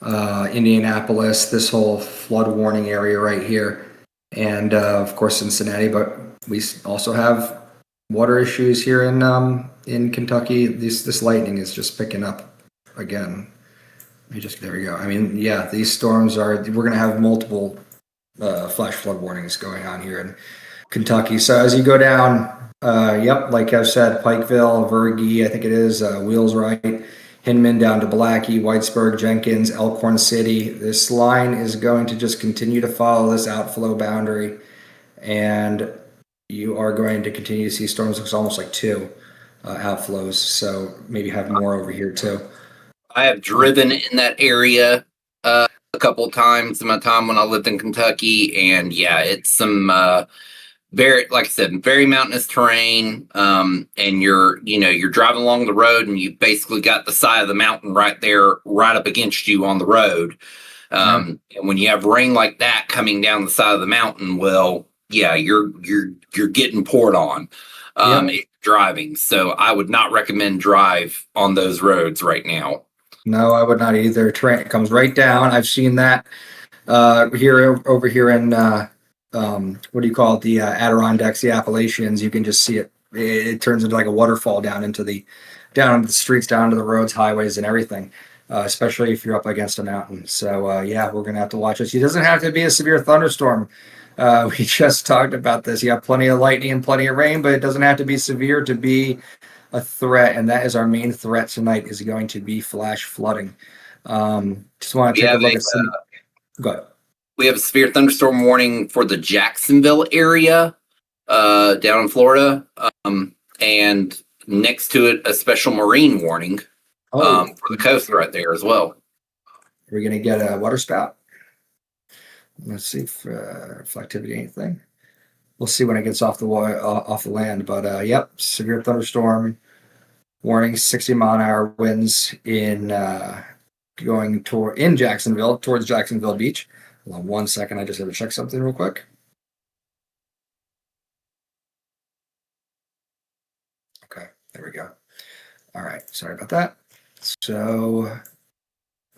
Indianapolis, this whole flood warning area right here, and of course Cincinnati. But we also have water issues here in Kentucky. This lightning is just picking up again. There we go. I mean, yeah, these storms we're going to have multiple flash flood warnings going on here in Kentucky. So as you go down, like I've said, Pikeville, Vergy, I think it is, Wheelswright, Hinman down to Blackie, Whitesburg, Jenkins, Elkhorn City. This line is going to just continue to follow this outflow boundary and you are going to continue to see storms. Looks almost like two outflows, so maybe have more over here too. I have driven in that area a couple of times in my time when I lived in Kentucky, and yeah, it's some very, like I said, very mountainous terrain. And you're driving along the road, and you basically got the side of the mountain right there, right up against you on the road. And when you have rain like that coming down the side of the mountain, well, yeah, you're getting poured on if you're driving. So I would not recommend drive on those roads right now. No, I would not either. Terrain comes right down. I've seen that over here in what do you call it? The Adirondacks, the Appalachians. You can just see it. It turns into like a waterfall down into the streets, down to the roads, highways, and everything. Especially if you're up against a mountain. So yeah, we're gonna have to watch this. It doesn't have to be a severe thunderstorm. We just talked about this. You have plenty of lightning and plenty of rain, but it doesn't have to be severe to be a threat, and that is our main threat tonight, is going to be flash flooding. Just want to take a look at some. Go ahead. We have a severe thunderstorm warning for the Jacksonville area down in Florida, and next to it, a special marine warning for the coast right there as well. We're going to get a water spout. Let's see if reflectivity, anything. We'll see when it gets off the land. But yep, severe thunderstorm warning, 60-mile-an-hour winds in Jacksonville, towards Jacksonville Beach. Hold on 1 second. I just have to check something real quick. Okay, there we go. All right, sorry about that. So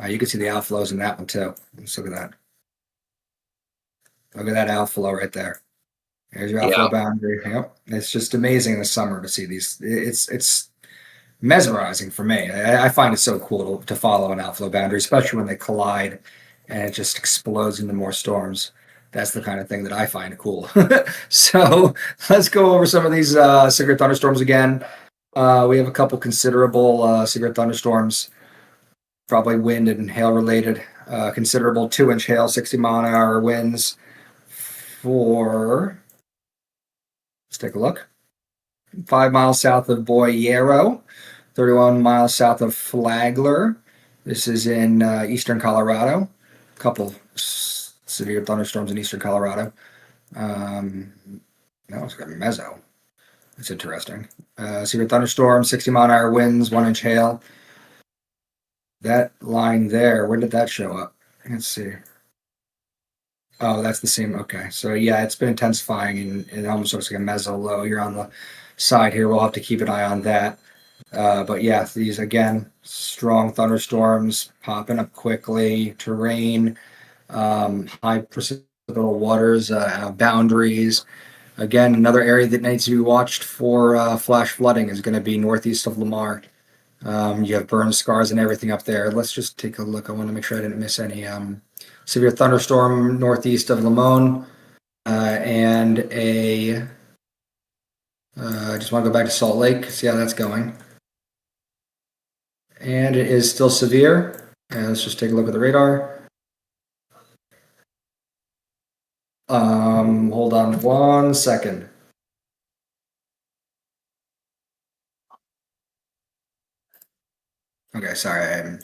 you can see the outflows in that one too. Let's look at that. Look at that outflow right there. There's your outflow boundary. Yep. It's just amazing in the summer to see these. It's mesmerizing for me. I find it so cool to follow an outflow boundary, especially when they collide and it just explodes into more storms. That's the kind of thing that I find cool. So let's go over some of these severe thunderstorms again. We have a couple considerable severe thunderstorms, probably wind and hail related. Considerable 2-inch hail, 60-mile-an-hour winds for, let's take a look, 5 miles south of Boyero, 31 miles south of Flagler. This is in eastern Colorado. A couple severe thunderstorms in eastern Colorado. That was got mezzo. That's interesting. Severe thunderstorm, 60-mile-an-hour winds, 1-inch hail. That line there, where did that show up? Let's see. Oh, that's the same. Okay. So yeah, it's been intensifying, and it almost looks like a mezzo low here on the side here. We'll have to keep an eye on that. But yeah, these again, strong thunderstorms popping up quickly, terrain, high precipitable waters, boundaries. Again, another area that needs to be watched for flash flooding is going to be northeast of Lamar. You have burn scars and everything up there. Let's just take a look. I want to make sure I didn't miss any severe thunderstorm northeast of Lamone, and I just want to go back to Salt Lake, see how that's going. And it is still severe. And let's just take a look at the radar. Hold on 1 second. Okay, sorry, I'm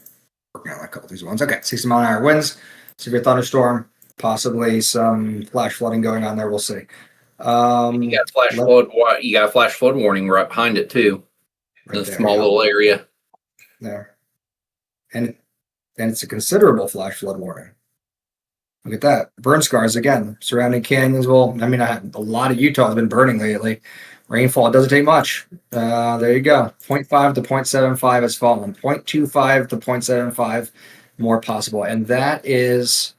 working on a couple of these ones. Okay, 60-mile-an-hour winds, severe thunderstorm, possibly some flash flooding going on there. We'll see. You got flash flood. You got a flash flood warning right behind it too. Right in a small little area. There, and it's a considerable flash flood warning. Look at that. Burn scars again. Surrounding canyons. Well, I mean, a lot of Utah has been burning lately. Rainfall doesn't take much. There you go. 0.5 to 0.75 has fallen. 0.25 to 0.75 more possible. And that is,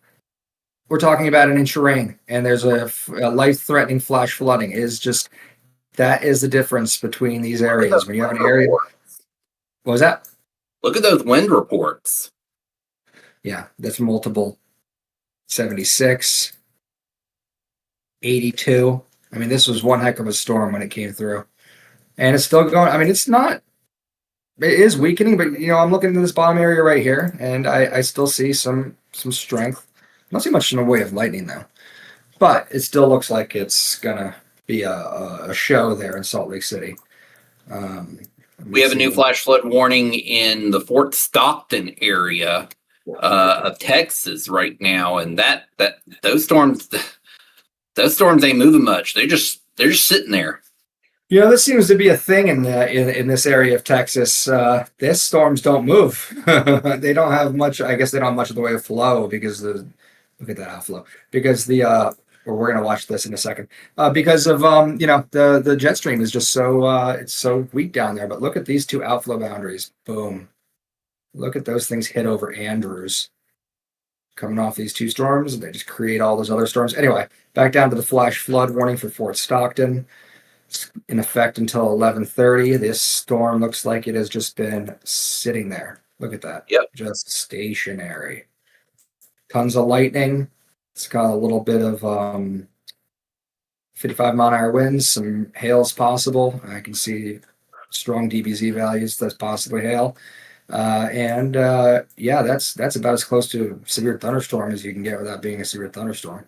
we're talking about an inch of rain. And there's a life-threatening flash flooding. That is the difference between these areas. When you have an area. What was that? Look at those wind reports. Yeah, that's multiple. 76, 82. I mean, this was one heck of a storm when it came through. And it's still going. I mean, it is weakening, but, I'm looking into this bottom area right here, and I still see some strength. Not too much in the way of lightning, though. but it still looks like it's gonna be a show there in Salt Lake City. We have a new flash flood warning in the Fort Stockton area of Texas right now, and that those storms ain't moving much. They're just sitting there. You know, this seems to be a thing in this area of Texas. These storms don't move. They don't have much. I guess they don't have much of the way of flow because look at that outflow. Because we're gonna watch this in a second. Because of the jet stream is just so it's so weak down there. But look at these two outflow boundaries. Boom. Look at those things hit over Andrews. Coming off these two storms, they just create all those other storms. Anyway, back down to the flash flood warning for Fort Stockton. It's in effect until 11:30. This storm looks like it has just been sitting there. Look at that. Yep. Just stationary. Tons of lightning. It's got a little bit of 55-mile-an-hour winds, some hail's possible. I can see strong DBZ values. That's possibly hail. That's about as close to a severe thunderstorm as you can get without being a severe thunderstorm.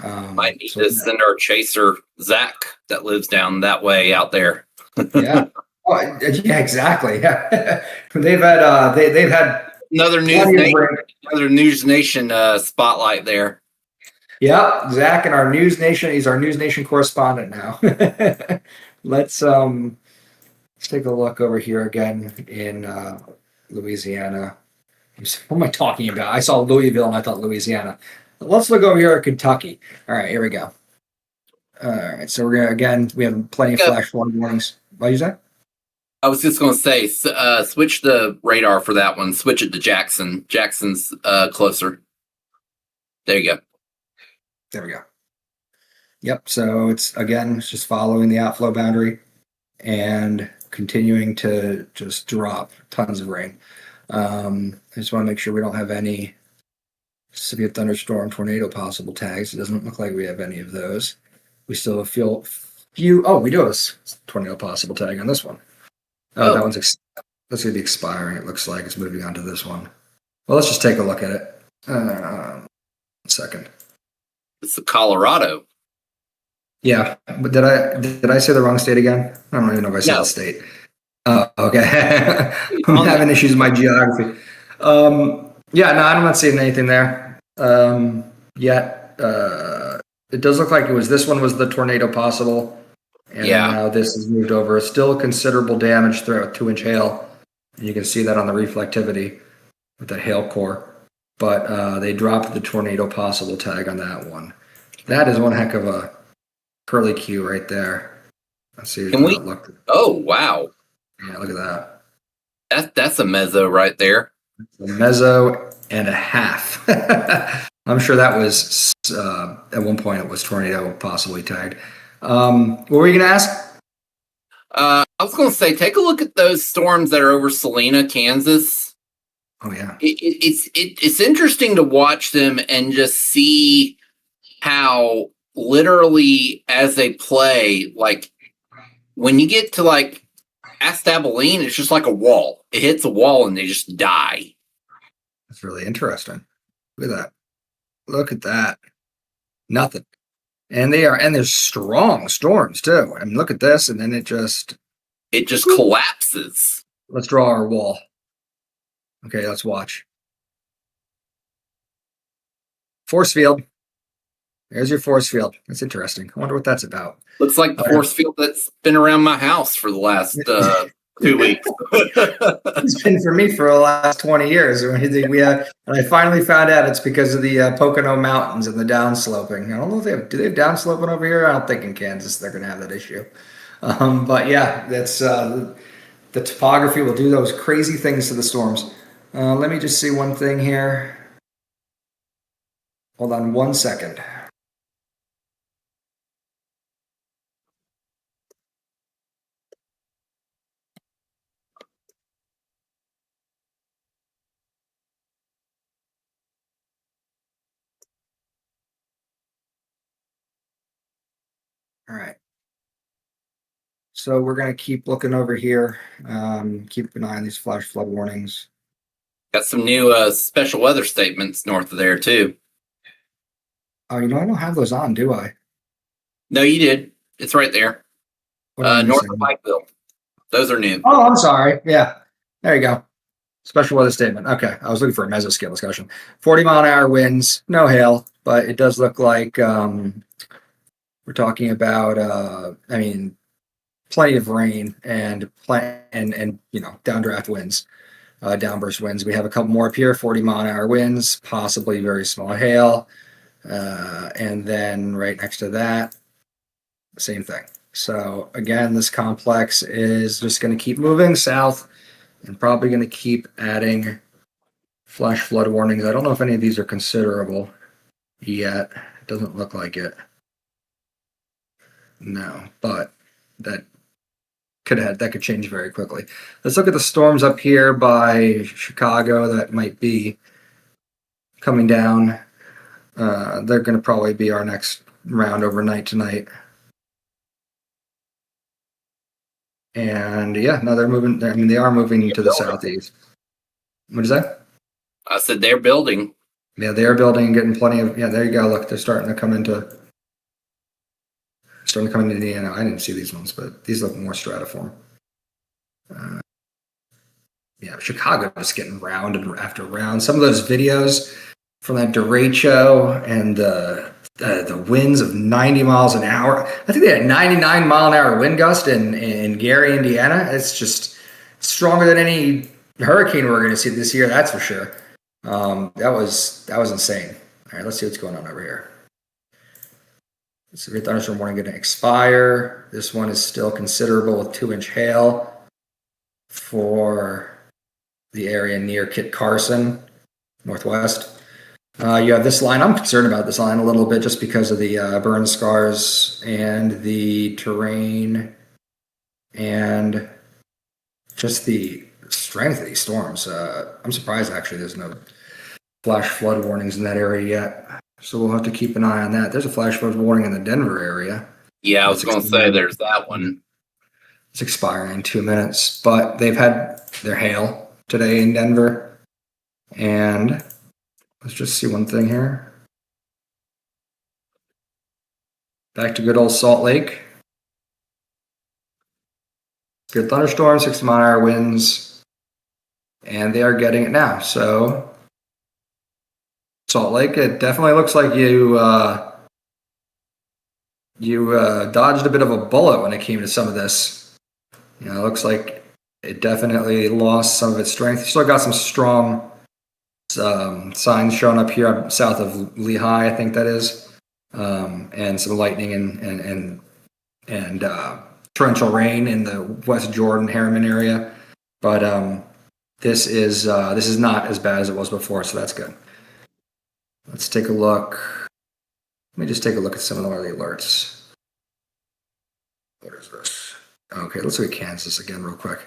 Might need to send our chaser Zach that lives down that way out there. Yeah. Oh, yeah, exactly. Yeah. they've had another NewsNation spotlight there. Yeah, Zach and our NewsNation. He's our NewsNation correspondent now. Let's take a look over here again in Louisiana. What am I talking about? I saw Louisville and I thought Louisiana. Let's look over here at Kentucky. All right, here we go. All right, so we have plenty of flash flood warnings. What did you say? I was just going to say, switch the radar for that one. Switch it to Jackson. Jackson's closer. There you go. There we go. Yep. So it's just following the outflow boundary and continuing to just drop tons of rain. I just want to make sure we don't have any severe thunderstorm, tornado possible tags. It doesn't look like we have any of those. We still have few. Oh, we do have a tornado possible tag on this one. That one's that's going to be expiring. It looks like it's moving on to this one. Well, let's just take a look at it. 1 second. It's the Colorado. Yeah, but did I say the wrong state again? I don't even know if I said the state. Oh, okay. I'm having issues with my geography. I'm not seeing anything there yet. It does look like this one was the tornado possible, and now this has moved over. Still considerable damage throughout 2-inch hail. And you can see that on the reflectivity with that hail core. But they dropped the tornado possible tag on that one. That is one heck of a curly Q right there. Let's see. Oh, wow. Yeah, look at that. That's a mezzo right there. A mezzo and a half. I'm sure that was at one point it was tornado possibly tagged. What were you going to ask? I was going to say, take a look at those storms that are over Salina, Kansas. Oh yeah, it's interesting to watch them and just see how literally as they play, like when you get to like Abilene, it's just like a wall. It hits a wall and they just die. That's really interesting. Look at that. Look at that. Nothing. And they're strong storms too. I mean, look at this, and then it just collapses. Let's draw our wall. Okay, let's watch. Force field. There's your force field. That's interesting. I wonder what that's about. Looks like the force field that's been around my house for the last 2 weeks. It's been for me for the last 20 years. And I finally found out it's because of the Pocono Mountains and the downsloping. I don't know if do they have downsloping over here? I don't think in Kansas they're going to have that issue. But yeah, that's the topography will do those crazy things to the storms. Let me just see one thing here. Hold on 1 second. All right. So we're going to keep looking over here. Keep an eye on these flash flood warnings. Got some new special weather statements north of there too. Oh, I don't have those on, do I? No, you did. It's right there. What am I North missing? of Pikeville. Those are new. Oh, I'm sorry. Yeah. There you go. Special weather statement. Okay. I was looking for a mesoscale discussion. 40-mile-an-hour winds, no hail, but it does look like we're talking about, plenty of rain and downdraft winds, downburst winds. We have a couple more up here, 40-mile-an-hour winds, possibly very small hail. And then right next to that, same thing. So again, this complex is just going to keep moving south and probably going to keep adding flash flood warnings. I don't know if any of these are considerable yet. It doesn't look like it. No, but that could change very quickly. Let's look at the storms up here by Chicago that might be coming down. They're going to probably be our next round overnight tonight. And yeah, no, they're moving. They are moving to the southeast. What is that? I said they're building. Yeah, they are building and getting plenty of. Yeah, there you go. Look, they're starting to come into Indiana. I didn't see these ones, but these look more stratiform. Yeah, Chicago is getting round and after round. Some of those videos from that derecho and the winds of 90 miles an hour. I think they had 99-mile-an-hour wind gust in Gary, Indiana. It's just stronger than any hurricane we're going to see this year. That's for sure. That was insane. All right, let's see what's going on over here. Severe thunderstorm warning going to expire. This one is still considerable with 2-inch hail for the area near Kit Carson, northwest. You have this line. I'm concerned about this line a little bit just because of the burn scars and the terrain and just the strength of these storms. I'm surprised actually there's no flash flood warnings in that area yet. So we'll have to keep an eye on that. There's a flash flood warning in the Denver area. Yeah, I was going to say there's that one. It's expiring in 2 minutes, but they've had their hail today in Denver. And let's just see one thing here. Back to good old Salt Lake. Good thunderstorm, 60-mile-an-hour winds, and they are getting it now. So Salt Lake, it definitely looks like you dodged a bit of a bullet when it came to some of this. It looks like it definitely lost some of its strength. You still got some strong signs showing up here south of Lehigh, I think that is, and some lightning and torrential rain in the West Jordan Harriman area. But this is not as bad as it was before, so that's good. Let's take a look. Let me just take a look at some of the alerts. What is this? Okay, let's look at Kansas again real quick.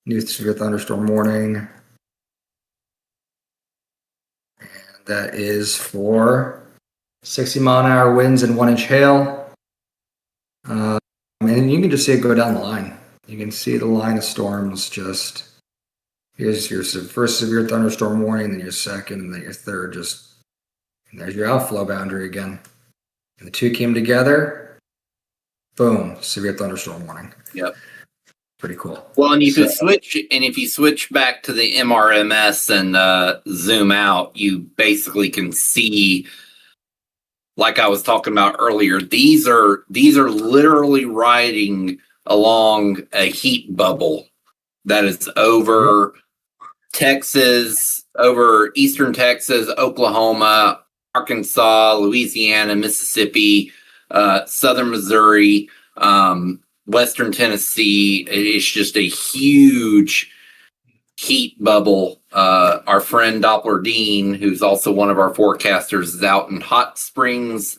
New severe thunderstorm warning. And that is for 60-mile-an-hour winds and 1-inch hail. And you can just see it go down the line. You can see the line of storms just... Here's your first severe thunderstorm warning, then your second, and then your third. And there's your outflow boundary again. And the two came together. Boom, severe thunderstorm warning. Yep. Pretty cool. Well, and if you switch back to the MRMS and zoom out, you basically can see, like I was talking about earlier, these are literally riding along a heat bubble that is over Texas, over eastern Texas, Oklahoma, Arkansas, Louisiana, Mississippi, southern Missouri, western Tennessee. It's just a huge heat bubble. Our friend Doppler Dean, who's also one of our forecasters, is out in Hot Springs,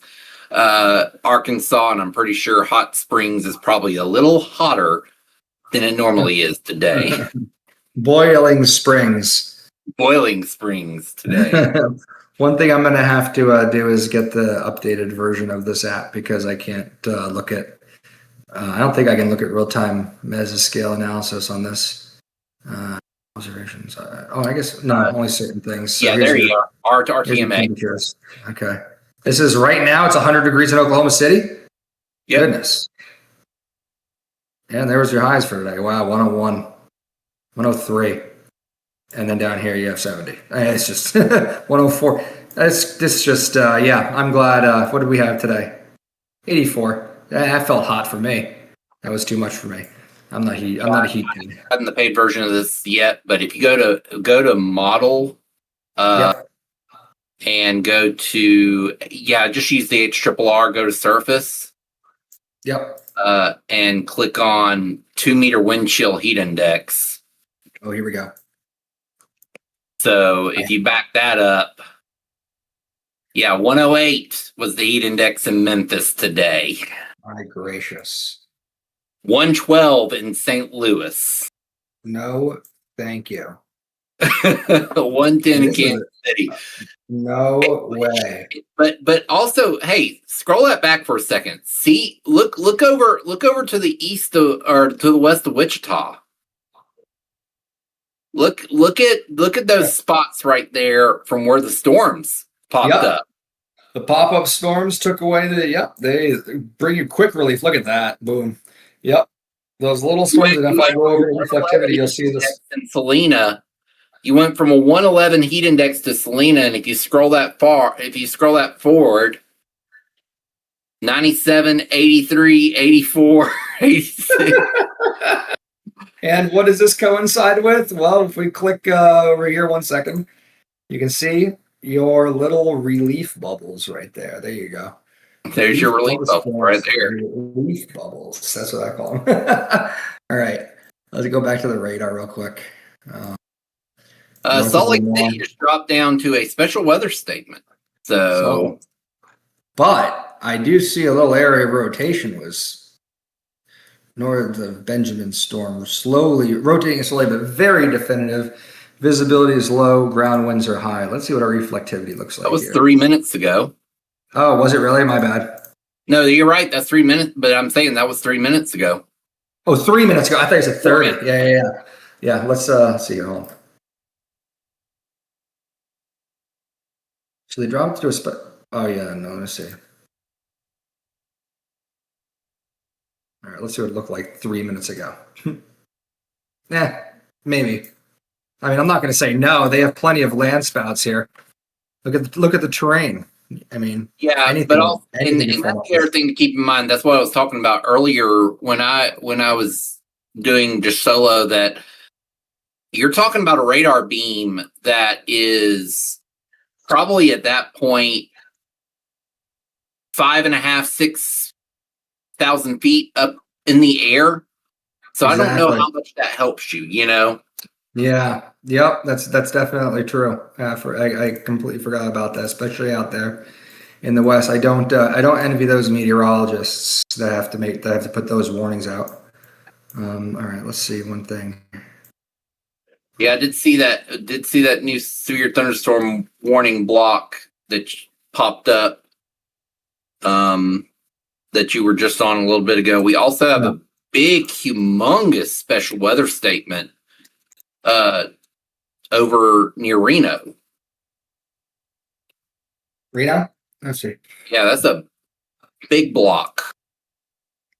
Arkansas, and I'm pretty sure Hot Springs is probably a little hotter than it normally is today. Boiling Springs. Boiling Springs today. One thing I'm going to have to do is get the updated version of this app because I can't look at. I don't think I can look at real-time mesoscale analysis on this. Observations. I guess no, only certain things. So yeah, here's there your- you are. here's your RTMA. temperatures. Okay. This is right now. It's 100 degrees in Oklahoma City. Yep. Goodness. And there was your highs for today. Wow, 101, 103. And then down here you have 70. It's just 104. This is just yeah, I'm glad. What did we have today? 84. That felt hot for me. That was too much for me. I'm not a heat guy. I haven't the paid version of this yet, but if you go to model, Yep. and go to just use the HRRR, go to surface, Yep. and click on 2 meter wind chill heat index. Oh, here we go. So if you back that up, 108 was the heat index in Memphis today. My gracious. 112 in St. Louis. No, thank you. 110 in Kansas City. No way. But also, hey, scroll that back for a second. See, look over to the east or to the west of Wichita. Look at those spots right there from where the storms popped up. The pop-up storms took away they bring you quick relief. Look at that. Boom. Yep. Those little storms, and if I go over to reflectivity, you'll see this. In Salina, you went from a 111 heat index to Salina, and if you scroll that forward, 97, 83, 84, 86. And what does this coincide with? Well, if we click over here 1 second, you can see your little relief bubbles right there. There you go. There's your relief bubble right there. Relief bubbles. That's what I call them. All right. Let's go back to the radar real quick. Salt Lake City just dropped down to a special weather statement. But I do see a little area of rotation was north of Benjamin Storm, rotating slowly, but very definitive. Visibility is low, ground winds are high. Let's see what our reflectivity looks like. That was here. 3 minutes ago. Oh, was it really? My bad. No, you're right. That's 3 minutes, but I'm saying that was 3 minutes ago. Oh, 3 minutes ago. I thought you said 30. Yeah. Let's see. Hold on. So they dropped to a spot. Oh, yeah. No, let's see. All right. Let's see what it looked like 3 minutes ago. Maybe. I mean, I'm not going to say no. They have plenty of land spouts here. Look at the terrain. I mean, but also, and that's the other thing to keep in mind. That's what I was talking about earlier when I was doing just solo. That you're talking about a radar beam that is probably at that point 5,500, 6,000 feet up in the air. So exactly. I don't know how much that helps you. Yeah. Yep. That's definitely true. I completely forgot about that, especially out there in the West. I don't envy those meteorologists that have to put those warnings out. All right. Let's see one thing. Yeah, I did see that new severe thunderstorm warning block that popped up. That you were just on a little bit ago. We also have a big, humongous special weather statement. Over near Reno. Reno? Let's see. Yeah, that's a big block.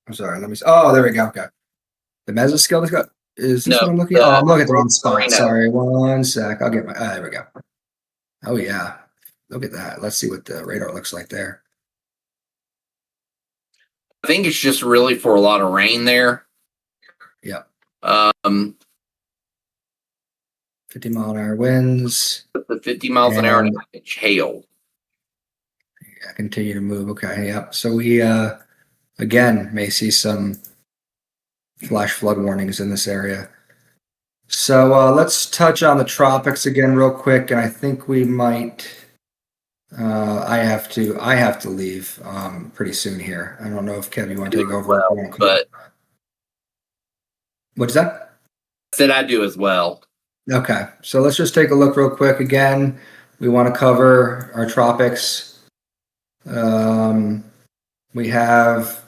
I'm sorry. Let me see. Oh, there we go. Okay. The mesoscale has got. Is this what I'm looking at? Oh, I'm looking at the wrong spot. Reno. Sorry. 1 sec. I'll get my. There we go. Oh, yeah. Look at that. Let's see what the radar looks like there. I think it's just really for a lot of rain there. Yeah. 50-mile-an-hour winds. The 50 miles an hour and hail. Yeah, continue to move. Okay, yep. So we again may see some flash flood warnings in this area. So let's touch on the tropics again real quick, and I think we might. I have to leave pretty soon here. I don't know if Kev, you want to take over. But what's that? I said I do as well. Okay, so let's just take a look real quick. Again, we want to cover our tropics. We have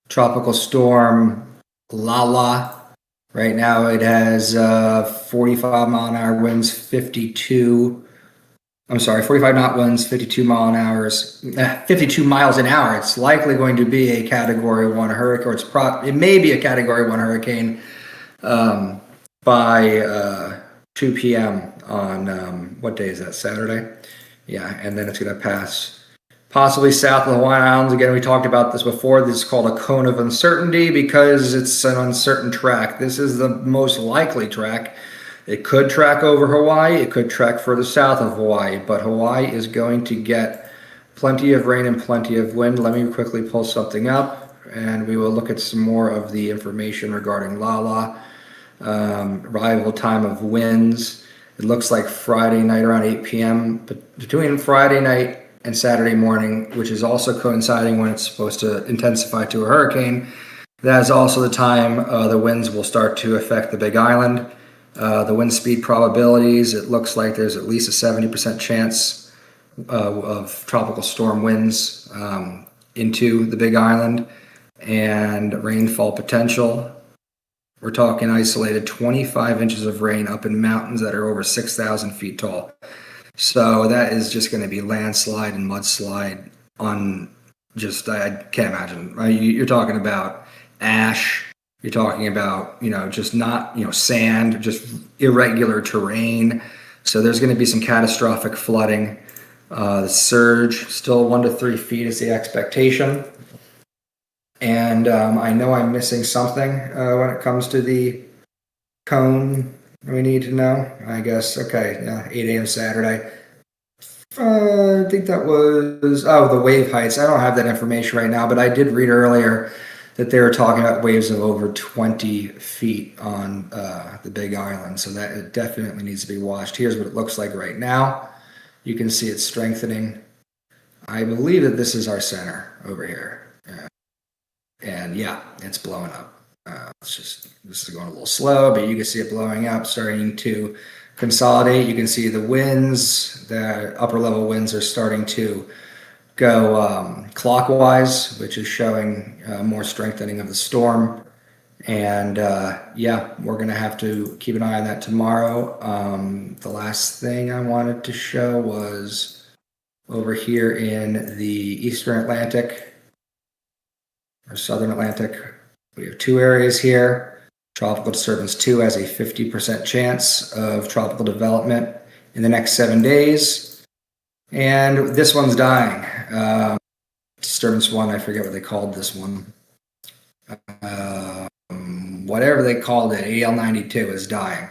tropical storm Lala Right now it has 45 mile an hour winds, 45 knot winds, 52 miles an hour. It's likely going to be a Category 1 hurricane, or it may be a Category 1 hurricane by 2 p.m. on, what day is that, Saturday? Yeah, and then it's going to pass possibly south of the Hawaiian Islands. Again, we talked about this before. This is called a cone of uncertainty because it's an uncertain track. This is the most likely track. It could track over Hawaii. It could track further south of Hawaii, but Hawaii is going to get plenty of rain and plenty of wind. Let me quickly pull something up, and we will look at some more of the information regarding Lala. Arrival time of winds. It looks like Friday night around 8 p.m. But between Friday night and Saturday morning, which is also coinciding when it's supposed to intensify to a hurricane, that is also the time the winds will start to affect the Big Island. The wind speed probabilities, it looks like there's at least a 70% chance of tropical storm winds into the Big Island, and rainfall potential. We're talking isolated 25 inches of rain up in mountains that are over 6,000 feet tall. So that is just going to be landslide and mudslide on just, I can't imagine. Right? You're talking about ash. You're talking about, just not, sand, just irregular terrain. So there's going to be some catastrophic flooding. The surge, still 1 to 3 feet is the expectation. And I know I'm missing something when it comes to the cone we need to know. I guess, okay, 8 a.m. Saturday. I think that was, the wave heights. I don't have that information right now, but I did read earlier that they were talking about waves of over 20 feet on the Big Island. So that it definitely needs to be watched. Here's what it looks like right now. You can see it's strengthening. I believe that this is our center over here. And yeah, it's blowing up. This is going a little slow, but you can see it blowing up, starting to consolidate. You can see the winds, the upper level winds are starting to go clockwise, which is showing more strengthening of the storm. And we're going to have to keep an eye on that tomorrow. The last thing I wanted to show was over here in the Eastern Atlantic or Southern Atlantic. We have 2 areas here. Tropical disturbance 2 has a 50% chance of tropical development in the next 7 days. And this one's dying. Disturbance 1, I forget what they called this one. Whatever they called it, AL92 is dying.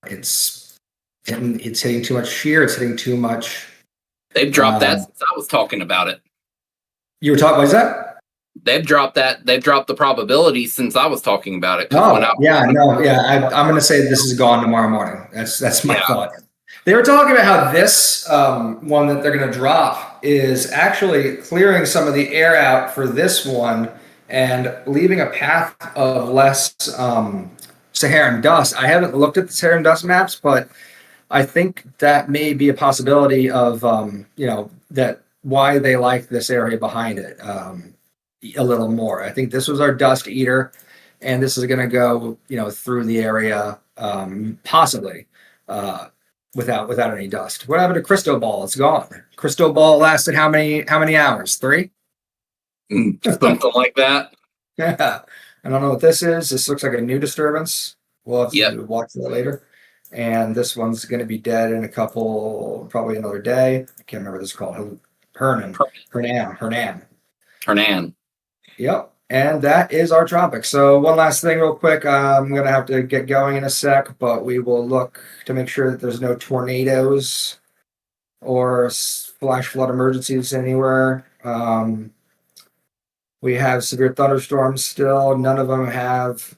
It's hitting too much shear. It's hitting too much. They've dropped that since I was talking about it. You were talking, what is that? They've dropped that. They've dropped the probability since I was talking about it. I'm going to say this is gone tomorrow morning. That's my thought. They were talking about how this one that they're going to drop is actually clearing some of the air out for this one and leaving a path of less Saharan dust. I haven't looked at the Saharan dust maps, but I think that may be a possibility of, that why they like this area behind it a little more. I think this was our dust eater, and this is going to go, through the area possibly without any dust. What happened to Cristobal? It's gone. Cristobal lasted how many hours? 3? Something like that. Yeah. I don't know what this is. This looks like a new disturbance. We'll have to watch that later. And this one's going to be dead in probably another day. I can't remember what this is called. Hernan. Yep. And that is our tropic. So one last thing real quick. I'm going to have to get going in a sec, but we will look to make sure that there's no tornadoes or flash flood emergencies anywhere. We have severe thunderstorms still. None of them have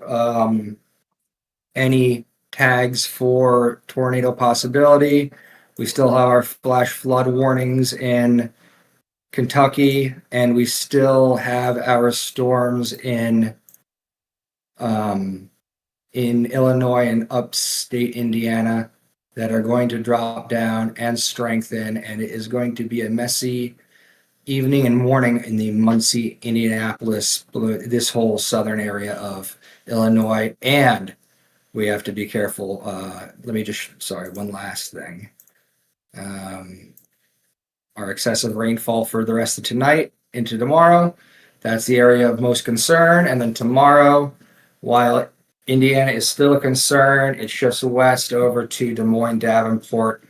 any tags for tornado possibility. We still have our flash flood warnings in Kentucky, and we still have our storms in Illinois and upstate Indiana that are going to drop down and strengthen, and it is going to be a messy evening and morning in the Muncie, Indianapolis, this whole southern area of Illinois, and we have to be careful. One last thing. Our excessive rainfall for the rest of tonight into tomorrow. That's the area of most concern. And then tomorrow, while Indiana is still a concern, it shifts west over to Des Moines, Davenport,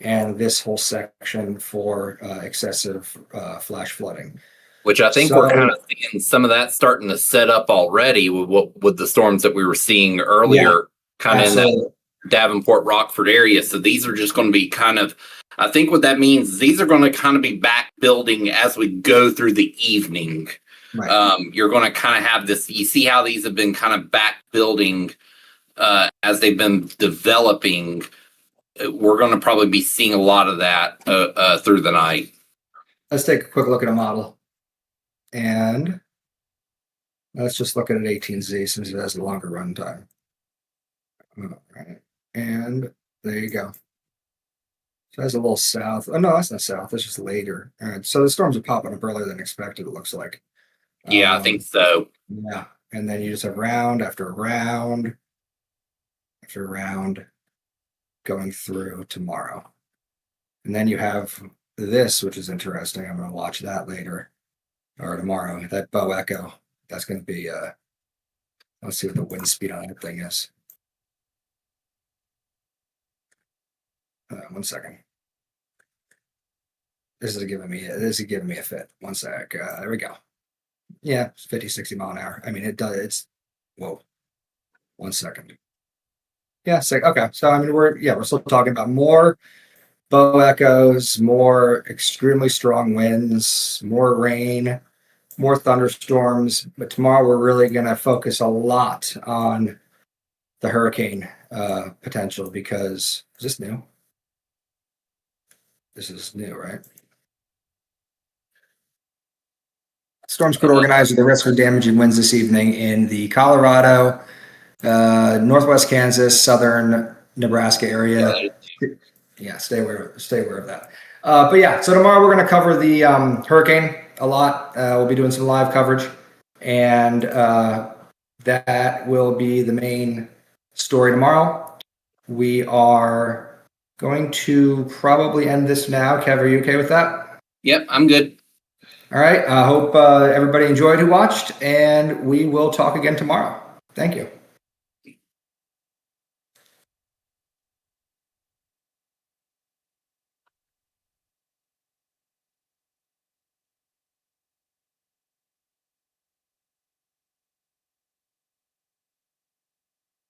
and this whole section for excessive flash flooding. Which I think we're kind of seeing some of that starting to set up already with the storms that we were seeing earlier, kind of in that Davenport, Rockford area. So these are just going to be kind of, I think what that means is these are going to kind of be back building as we go through the evening. Right. You're going to kind of have this, you see how these have been kind of back building as they've been developing. We're going to probably be seeing a lot of that through the night. Let's take a quick look at a model. And let's just look at an 18Z since it has a longer runtime. All right. And there you go. So that's a little south. Oh, no, that's not south. That's just later. All right. So the storms are popping up earlier than expected, it looks like. Yeah, I think so. Yeah. And then you just have round after round after round going through tomorrow. And then you have this, which is interesting. I'm going to watch that later or tomorrow. That bow echo. That's going to be, let's see what the wind speed on that thing is. 1 second. This is giving me a fit. 1 sec. There we go. Yeah, it's 50, 60 mile an hour. I mean, it does. It's whoa. 1 second. Yeah, okay. So I mean, we're still talking about more bow echoes, more extremely strong winds, more rain, more thunderstorms. But tomorrow we're really going to focus a lot on the hurricane potential because is this new? This is new, right? Storms could organize with the risk of damaging winds this evening in the Colorado, northwest Kansas, southern Nebraska area. Yeah, stay aware of that. But yeah, so tomorrow we're going to cover the hurricane a lot. We'll be doing some live coverage, and that will be the main story tomorrow. We are going to probably end this now. Kev, are you okay with that? Yep, I'm good. All right. I hope everybody enjoyed who watched, and we will talk again tomorrow. Thank you.